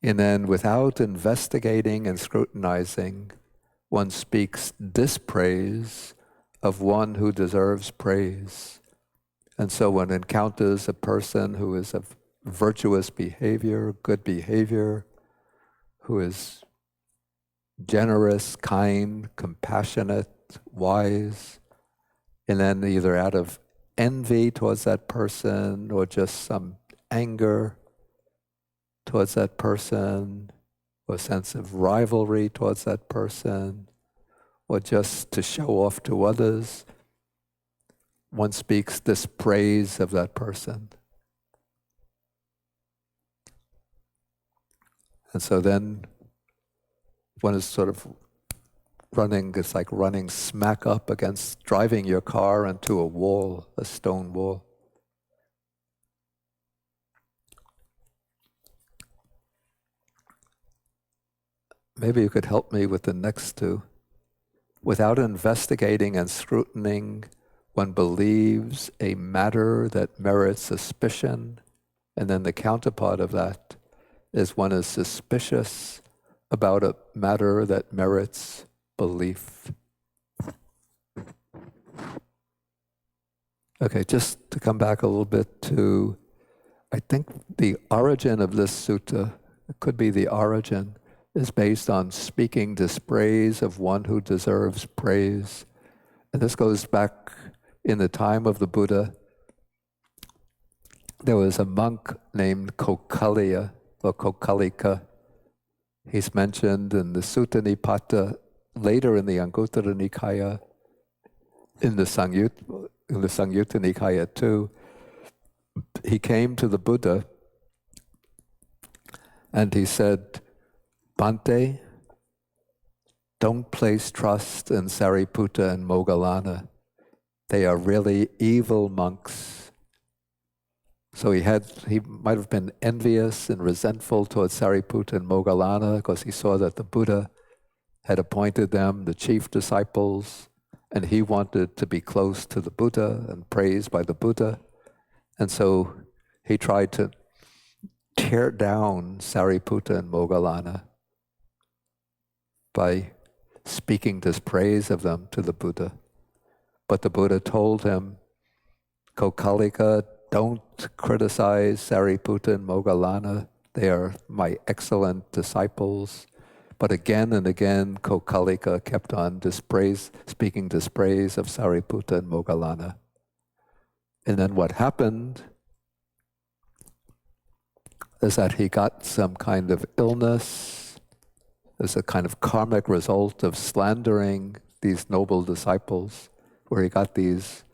And then without investigating and scrutinizing, one speaks dispraise of one who deserves praise. And so one encounters a person who is of virtuous behavior, good behavior, who is generous, kind, compassionate, wise, and then either out of envy towards that person or just some anger towards that person, or a sense of rivalry towards that person, or just to show off to others, one speaks dispraise of that person. And so then one is sort of running, it's like running smack up against, driving your car into a wall, a stone wall. Maybe you could help me with the next 2. Without investigating and scrutinizing, one believes a matter that merits suspicion, and then the counterpart of that is one is suspicious about a matter that merits belief. Okay, just to come back a little bit to, I think the origin of this sutta, it could be the origin, is based on speaking dispraise of one who deserves praise. And this goes back in the time of the Buddha. There was a monk named Kokaliya, or Kokalika. He's mentioned in the Sutta Nipata, later in the Anguttara Nikaya, in the Sangyutta Nikaya too. He came to the Buddha and he said, Bhante, don't place trust in Sariputta and Moggallana. They are really evil monks. So he might have been envious and resentful towards Sariputta and Moggallana because he saw that the Buddha had appointed them the chief disciples, and he wanted to be close to the Buddha and praised by the Buddha. And so he tried to tear down Sariputta and Moggallana by speaking dispraise of them to the Buddha. But the Buddha told him, Kokalika, don't criticize Sariputta and Moggallana. They are my excellent disciples. But again and again, Kokalika kept on speaking dispraise of Sariputta and Moggallana. And then what happened is that he got some kind of illness as a kind of karmic result of slandering these noble disciples, where he got these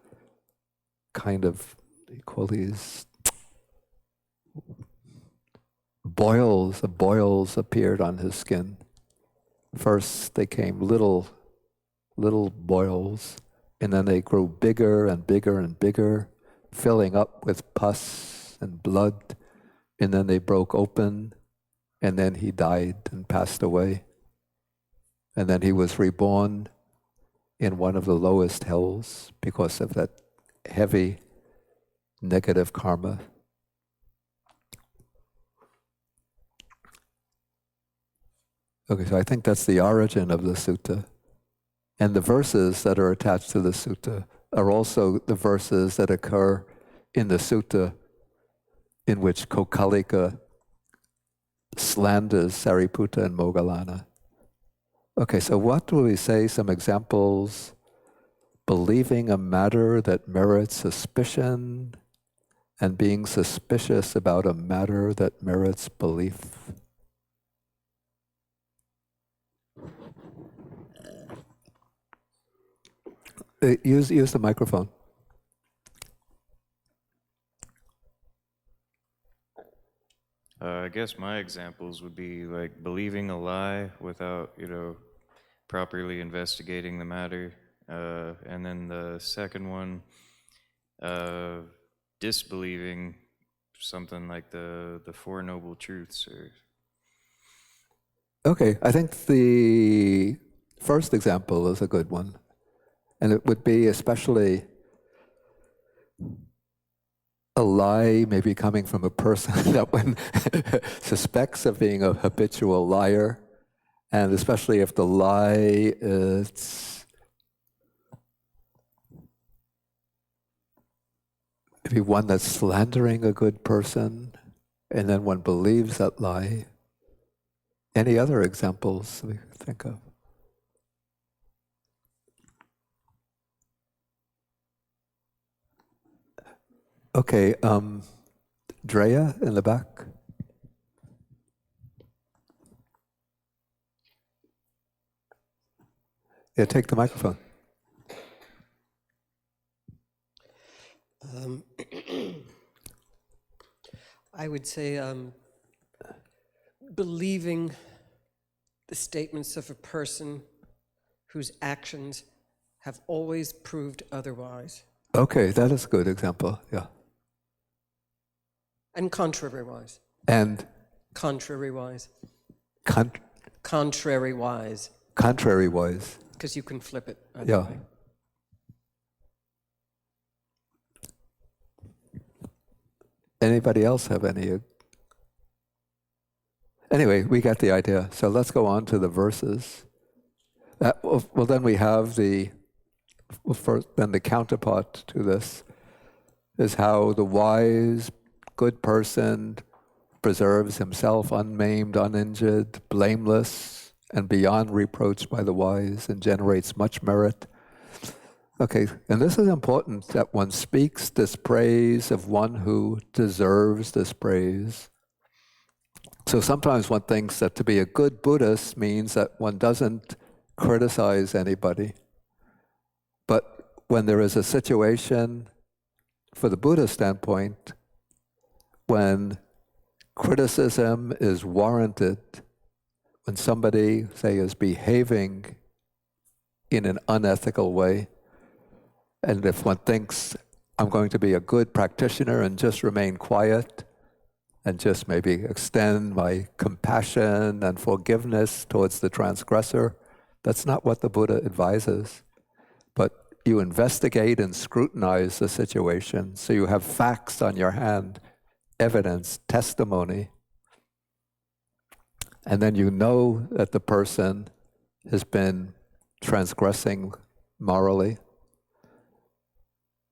kind of, you call these boils appeared on his skin. First they came little boils, and then they grew bigger and bigger and bigger, filling up with pus and blood, and then they broke open, and then he died and passed away. And then he was reborn in one of the lowest hells because of that heavy negative karma. Okay, so I think that's the origin of the sutta. And the verses that are attached to the sutta are also the verses that occur in the sutta in which Kokalika slanders Sariputta and Moggallana. Okay, so what do we say? Some examples. Believing a matter that merits suspicion and being suspicious about a matter that merits belief. Use the microphone. I guess my examples would be like believing a lie without, properly investigating the matter. And then the second one, disbelieving something like the Four Noble Truths. Okay, I think the first example is a good one. And it would be especially a lie maybe coming from a person that one suspects of being a habitual liar, and especially if the lie is maybe one that's slandering a good person, and then one believes that lie. Any other examples we could think of? Okay, Drea in the back. Yeah, take the microphone. I would say believing the statements of a person whose actions have always proved otherwise. Okay, that is a good example, yeah. And contrary-wise. And? Contrary-wise. Contrary-wise. Because you can flip it. Yeah. Way. Anybody else have any? Anyway, we got the idea. So let's go on to the verses. Well, then we have then the counterpart to this is how the wise, good person preserves himself unmaimed, uninjured, blameless, and beyond reproach by the wise, and generates much merit. Okay, and this is important, that one speaks dispraise of one who deserves dispraise. So sometimes one thinks that to be a good Buddhist means that one doesn't criticize anybody. But when there is a situation, for the Buddhist standpoint, when criticism is warranted, when somebody, say, is behaving in an unethical way, and if one thinks, I'm going to be a good practitioner and just remain quiet, and just maybe extend my compassion and forgiveness towards the transgressor, that's not what the Buddha advises. But you investigate and scrutinize the situation, so you have facts on your hand, evidence, testimony, and then you know that the person has been transgressing morally,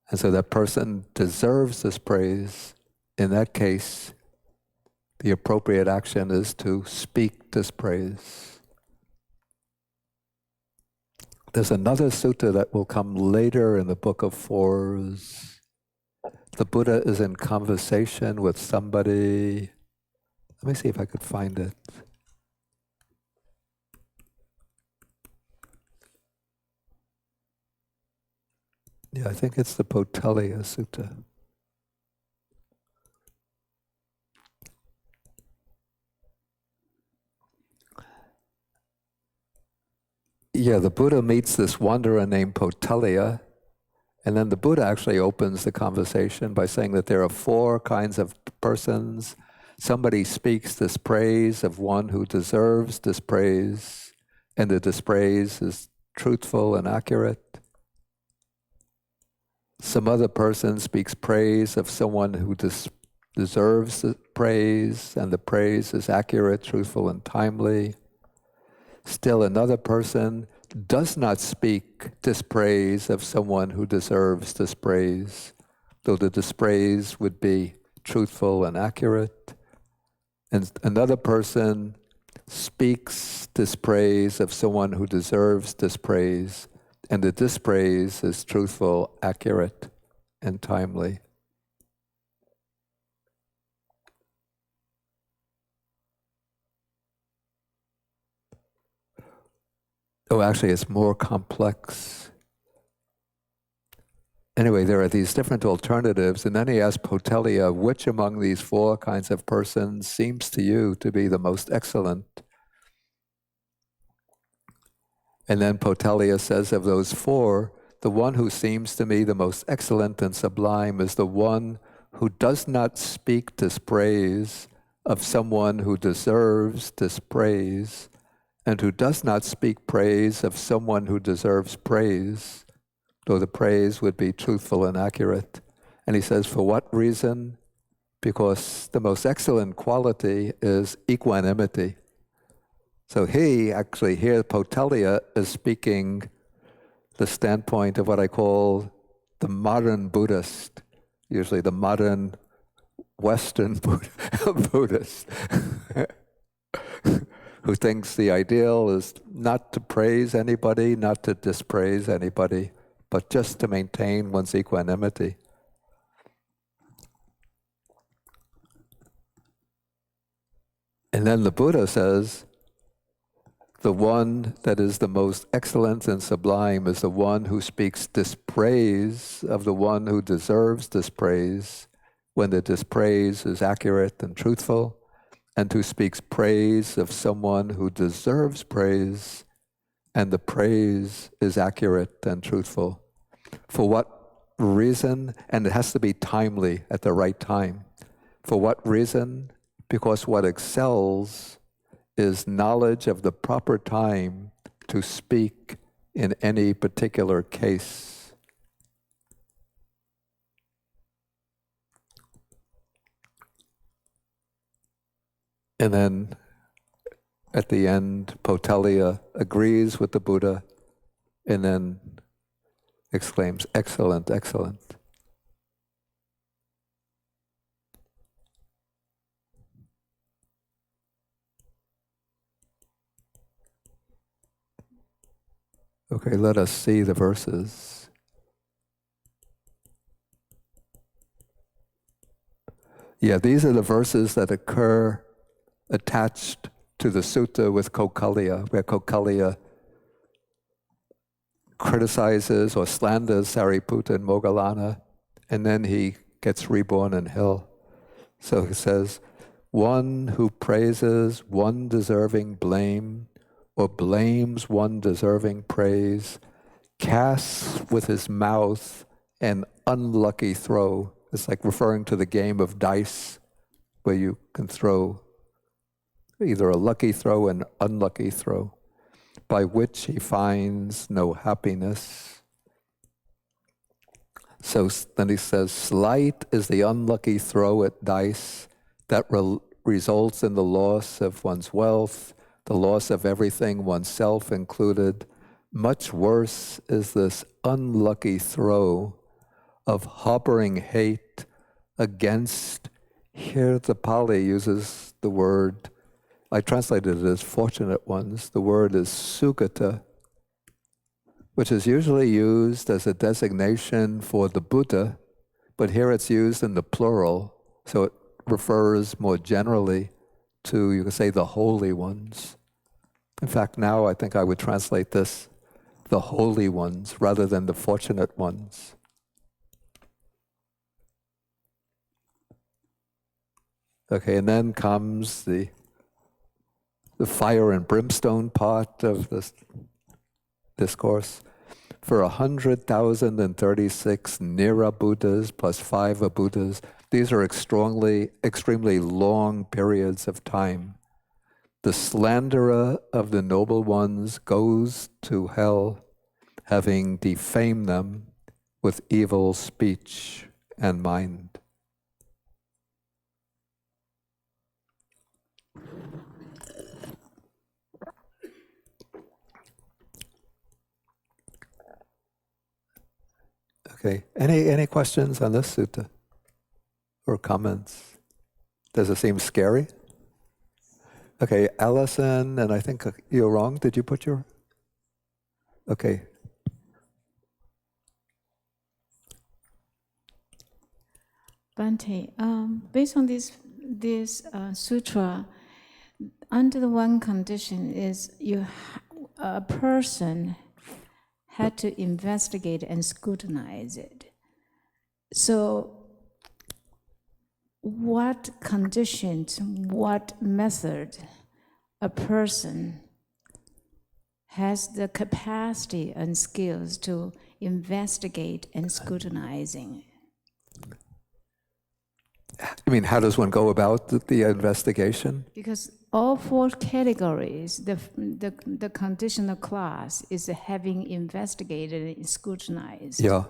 and so that person deserves this praise. In that case, the appropriate action is to speak dispraise. There's another sutta that will come later in the Book of Fours. The Buddha is in conversation with somebody. Let me see if I could find it. Yeah, I think it's the Potaliya Sutta. Yeah, the Buddha meets this wanderer named Potaliya, and then the Buddha actually opens the conversation by saying that there are 4 kinds of persons. Somebody speaks dispraise of one who deserves dispraise, and the dispraise is truthful and accurate. Some other person speaks praise of someone who deserves the praise, and the praise is accurate, truthful, and timely. Still another person does not speak dispraise of someone who deserves dispraise, though the dispraise would be truthful and accurate. And another person speaks dispraise of someone who deserves dispraise, and the dispraise is truthful, accurate, and timely. Oh, actually, it's more complex. Anyway, there are these different alternatives, and then he asks Potaliya, which among these 4 kinds of persons seems to you to be the most excellent? And then Potaliya says, of those 4, the one who seems to me the most excellent and sublime is the one who does not speak dispraise of someone who deserves dispraise, and who does not speak praise of someone who deserves praise, though the praise would be truthful and accurate. And he says, for what reason? Because the most excellent quality is equanimity. So he actually here, Potaliya, is speaking the standpoint of what I call the modern Buddhist, usually the modern Western Buddhist, who thinks the ideal is not to praise anybody, not to dispraise anybody, but just to maintain one's equanimity. And then the Buddha says, the one that is the most excellent and sublime is the one who speaks dispraise of the one who deserves dispraise, when the dispraise is accurate and truthful, and who speaks praise of someone who deserves praise, and the praise is accurate and truthful. For what reason? And it has to be timely at the right time. For what reason? Because what excels is knowledge of the proper time to speak in any particular case. And then at the end, Potellia agrees with the Buddha and then exclaims, "Excellent, excellent." Okay, let us see the verses. Yeah, these are the verses that occur attached to the sutta with Kokaliya, where Kokaliya criticizes or slanders Sariputta and Moggallana, and then he gets reborn in hell. So he says, one who praises one deserving blame or blames one deserving praise casts with his mouth an unlucky throw. It's like referring to the game of dice where you can throw either a lucky throw and unlucky throw, by which he finds no happiness. So then he says, slight is the unlucky throw at dice that results in the loss of one's wealth, the loss of everything, oneself included. Much worse is this unlucky throw of harboring hate against, here the Pali uses the word, I translated it as fortunate ones. The word is sugata, which is usually used as a designation for the Buddha, but here it's used in the plural, so it refers more generally to, you could say, the holy ones. In fact, now I think I would translate this, the holy ones, rather than the fortunate ones. Okay, and then comes the fire and brimstone part of this discourse. For 100,036 Nira Buddhas plus 5 Abuddhas, these are extremely long periods of time. The slanderer of the noble ones goes to hell, having defamed them with evil speech and mind. Okay, any questions on this sutta or comments? Does it seem scary? Okay, Allison, and I think you're wrong. Did you put your? Okay. Bhante, based on this sutra, under the one condition is a person had to investigate and scrutinize it. So what conditions, what method a person has the capacity and skills to investigate and scrutinizing? I mean, how does one go about the investigation? Because all 4 categories, the conditional class is having investigated and scrutinized. Yeah.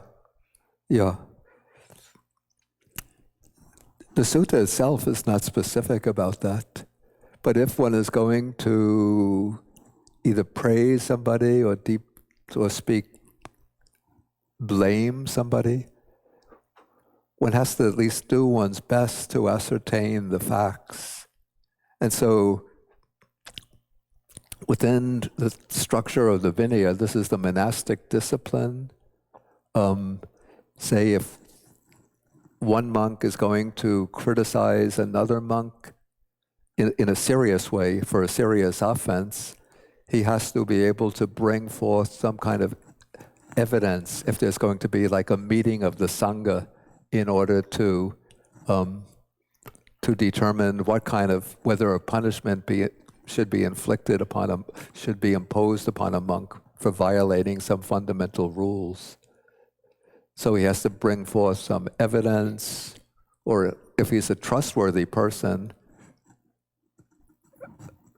The sutta itself is not specific about that. But if one is going to either praise somebody or blame somebody, one has to at least do one's best to ascertain the facts. And so within the structure of the Vinaya, this is the monastic discipline. Say if one monk is going to criticize another monk in a serious way for a serious offense, he has to be able to bring forth some kind of evidence if there's going to be like a meeting of the Sangha in order to determine whether a punishment should be imposed upon a monk for violating some fundamental rules. So he has to bring forth some evidence, or if he's a trustworthy person,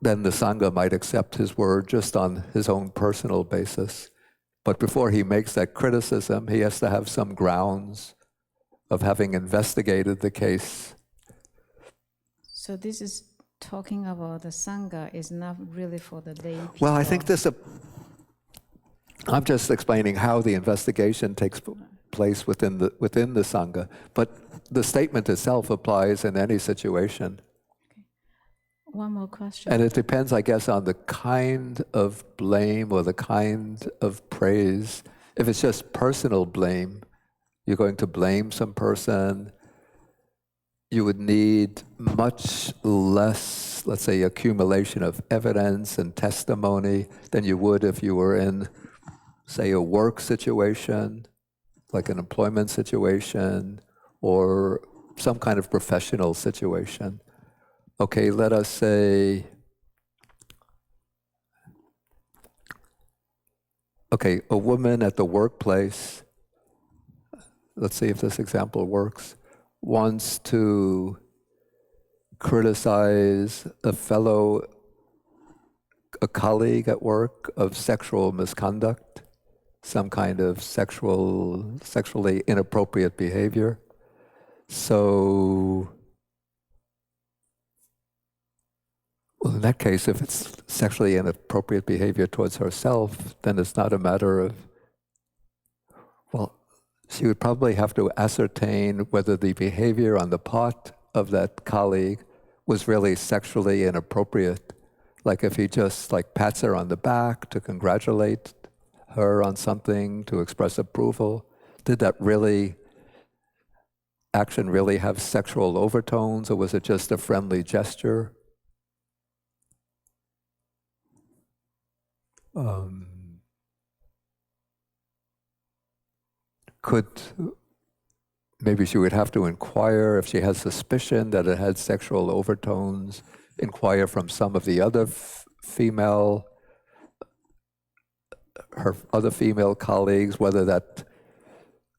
then the Sangha might accept his word just on his own personal basis. But before he makes that criticism, he has to have some grounds of having investigated the case. So this is talking about the Sangha is not really for the lay people. Well, I think I'm just explaining how the investigation takes place within the Sangha, but the statement itself applies in any situation. One more question. And it depends, I guess, on the kind of blame or the kind of praise. If it's just personal blame, you're going to blame some person, you would need much less, let's say, accumulation of evidence and testimony than you would if you were in, say, a work situation, like an employment situation, or some kind of professional situation. Okay, let us say, okay, a woman at the workplace, let's see if this example works, wants to criticize a colleague at work of sexual misconduct, some kind of sexually inappropriate behavior. So, well, in that case, if it's sexually inappropriate behavior towards herself, then it's not a matter of, well, she would probably have to ascertain whether the behavior on the part of that colleague was really sexually inappropriate. Like if he just pats her on the back to congratulate her on something, to express approval, did that action really have sexual overtones, or was it just a friendly gesture? Maybe she would have to inquire if she has suspicion that it had sexual overtones, inquire from some of the other her other female colleagues, whether that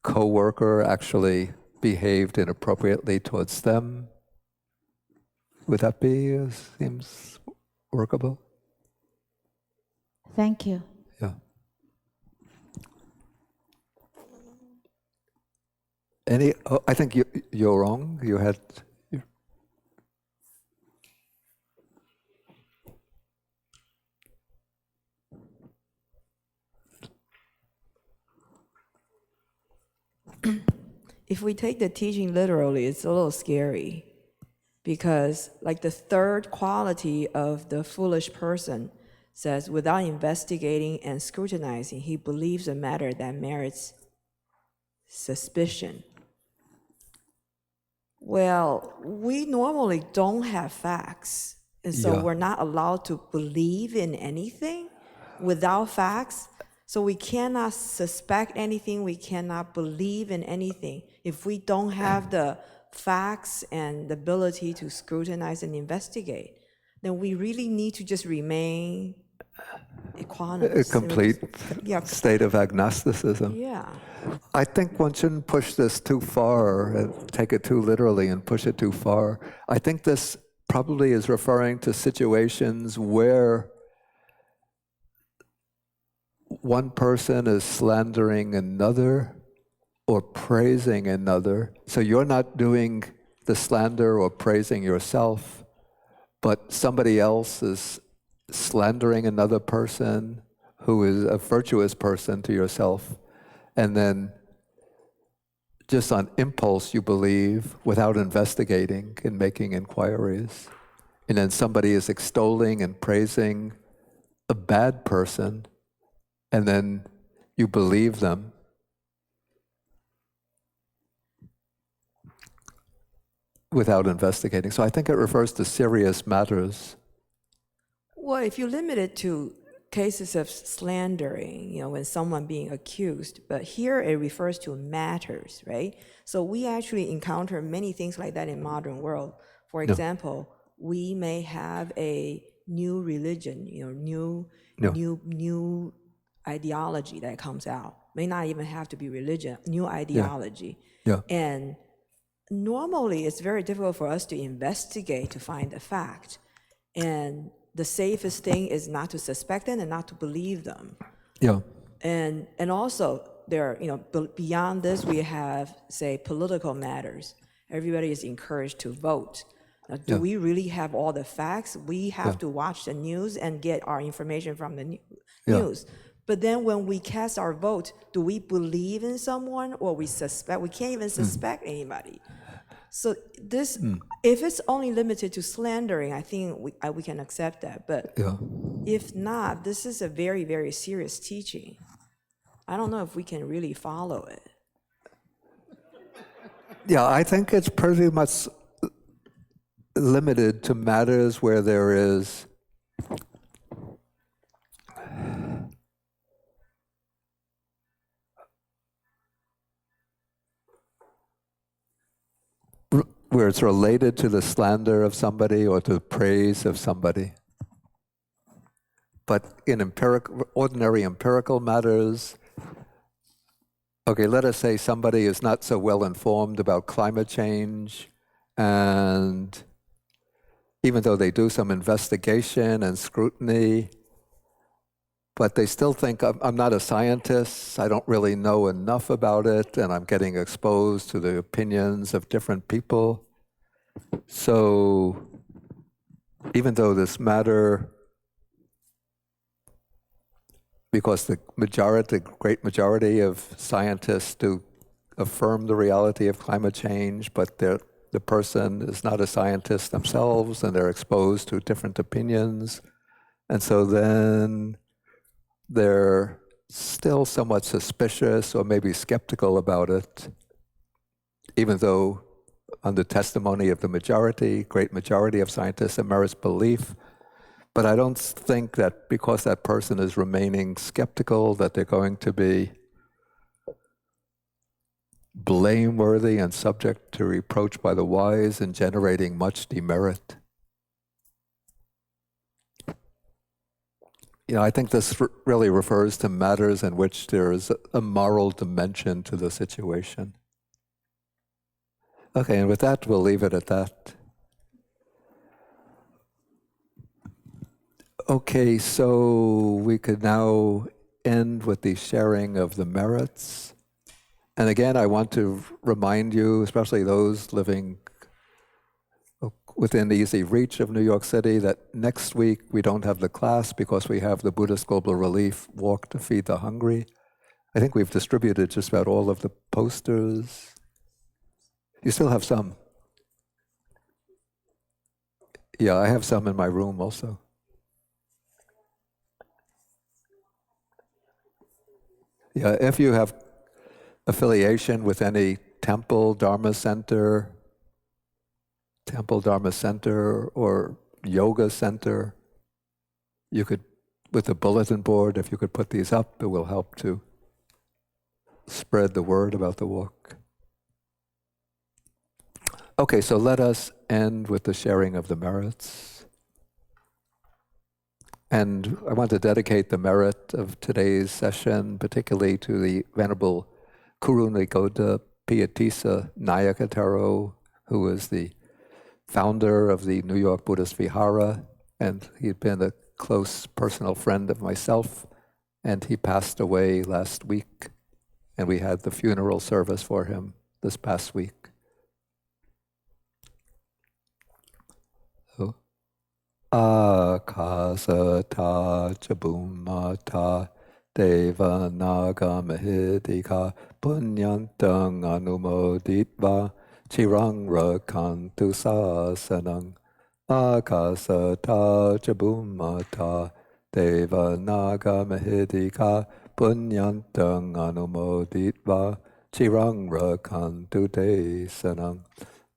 co-worker actually behaved inappropriately towards them. Would that seems workable? Thank you. Yeah. I think you're wrong. You had. If we take the teaching literally, it's a little scary, because the third quality of the foolish person says, without investigating and scrutinizing, he believes a matter that merits suspicion. Well, we normally don't have facts, and so we're not allowed to believe in anything without facts. So we cannot suspect anything, we cannot believe in anything if we don't have the facts and the ability to scrutinize and investigate. Then we really need to just remain equanimous. A complete state of agnosticism. Yeah. I think one shouldn't push this too far, take it too literally and push it too far. I think this probably is referring to situations where one person is slandering another or praising another. So you're not doing the slander or praising yourself, but somebody else is slandering another person who is a virtuous person to yourself. And then just on impulse you believe without investigating and making inquiries. And then somebody is extolling and praising a bad person, and then you believe them. Without investigating. So I think it refers to serious matters. Well, if you limit it to cases of slandering, when someone being accused, but here it refers to matters, right? So we actually encounter many things like that in modern world. For example, we may have a new religion, new ideology that comes out. May not even have to be religion, new ideology. Yeah. And normally it's very difficult for us to investigate to find the fact. And the safest thing is not to suspect them and not to believe them. Yeah. And also there, beyond this we have, say, political matters. Everybody is encouraged to vote. Do we really have all the facts? We have to watch the news and get our information from the news. But then when we cast our vote, do we believe in someone or we suspect? We can't even suspect anybody. So this, if it's only limited to slandering, I think we can accept that. But if not, this is a very, very serious teaching. I don't know if we can really follow it. Yeah, I think it's pretty much limited to matters where there is where it's related to the slander of somebody or to the praise of somebody. But in ordinary empirical matters, okay, let us say somebody is not so well informed about climate change, and even though they do some investigation and scrutiny, but they still think, I'm not a scientist, I don't really know enough about it, and I'm getting exposed to the opinions of different people. So even though this matter, because the great majority of scientists do affirm the reality of climate change, but the person is not a scientist themselves, and they're exposed to different opinions, and so then they're still somewhat suspicious or maybe skeptical about it, even though on the testimony of the great majority of scientists, it merits belief. But I don't think that because that person is remaining skeptical that they're going to be blameworthy and subject to reproach by the wise and generating much demerit. I think this really refers to matters in which there is a moral dimension to the situation. Okay, and with that, we'll leave it at that. Okay, so we could now end with the sharing of the merits. And again, I want to remind you, especially those living within easy reach of New York City, that next week we don't have the class because we have the Buddhist Global Relief Walk to Feed the Hungry. I think we've distributed just about all of the posters. You still have some? Yeah, I have some in my room also. Yeah, if you have affiliation with any temple, Dharma center, or yoga center, you could, with the bulletin board, if you could put these up, it will help to spread the word about the walk. Okay, so let us end with the sharing of the merits. And I want to dedicate the merit of today's session, particularly to the Venerable Kurunigoda Piatissa Nayakataro, who is the founder of the New York Buddhist Vihara, and he'd been a close personal friend of myself, and he passed away last week, and we had the funeral service for him this past week. So, Akasata Chabumata Deva Naga Mahidika Punyantang Anumoditva Chirang Rakantu Sasanang Akasata Chabumata Deva Naga Mahidika Punyantang Anumoditva Chirang Rakantu Desanang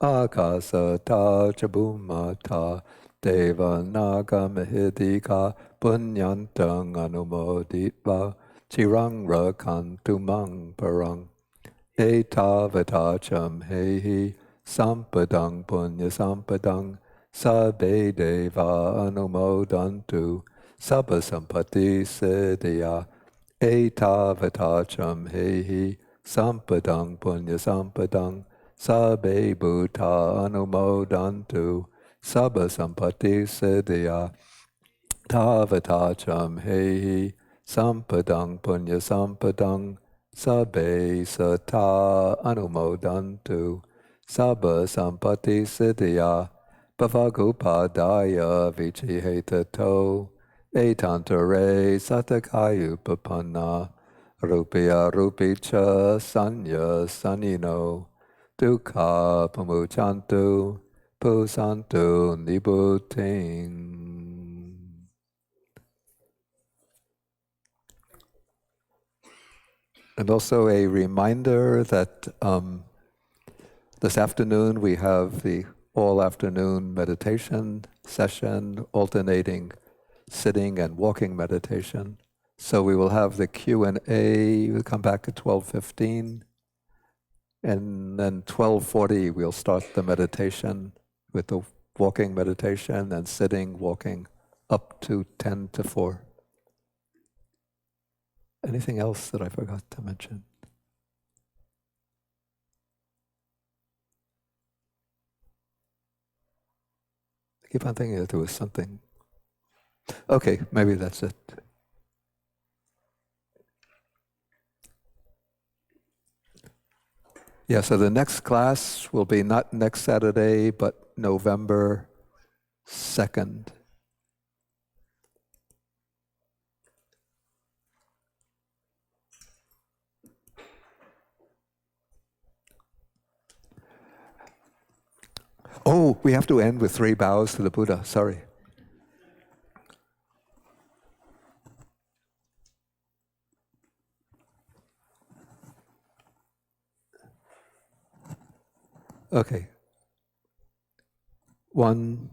Akasata Chabumata Deva Naga Mahidika Punyantang Anumoditva Chirang Rakantu Mang Parang Etavatacham Hehi Sampadang Punya Sampadang Sabbe Deva Anumodantu Sabba Sampati Siddhya Etavatacham Hehi Sampadang Punya Sampadang Sabbe Bhuta Anumodantu Sabba Sampati Siddhya Tavatacham Hehi Sampadang Punya Sampadang Sabbe Sata Anumodantu Sabba Sampati Siddhya Bhavagupadaya vichihetato etantare satakayupapanna rupya rupicha sanya sanino dukkha pamuchantu pusantu nibbutting. And also a reminder that this afternoon we have the all-afternoon meditation session, alternating sitting and walking meditation. So we will have the Q&A. We'll come back at 12:15. And then 12:40, we'll start the meditation with the walking meditation and sitting, walking up to 10 to 4. Anything else that I forgot to mention? I keep on thinking that there was something. Okay, maybe that's it. Yeah, so the next class will be not next Saturday, but November 2nd. Oh, we have to end with 3 bows to the Buddha, sorry. Okay. 1,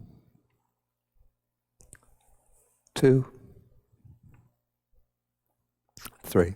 2, 3.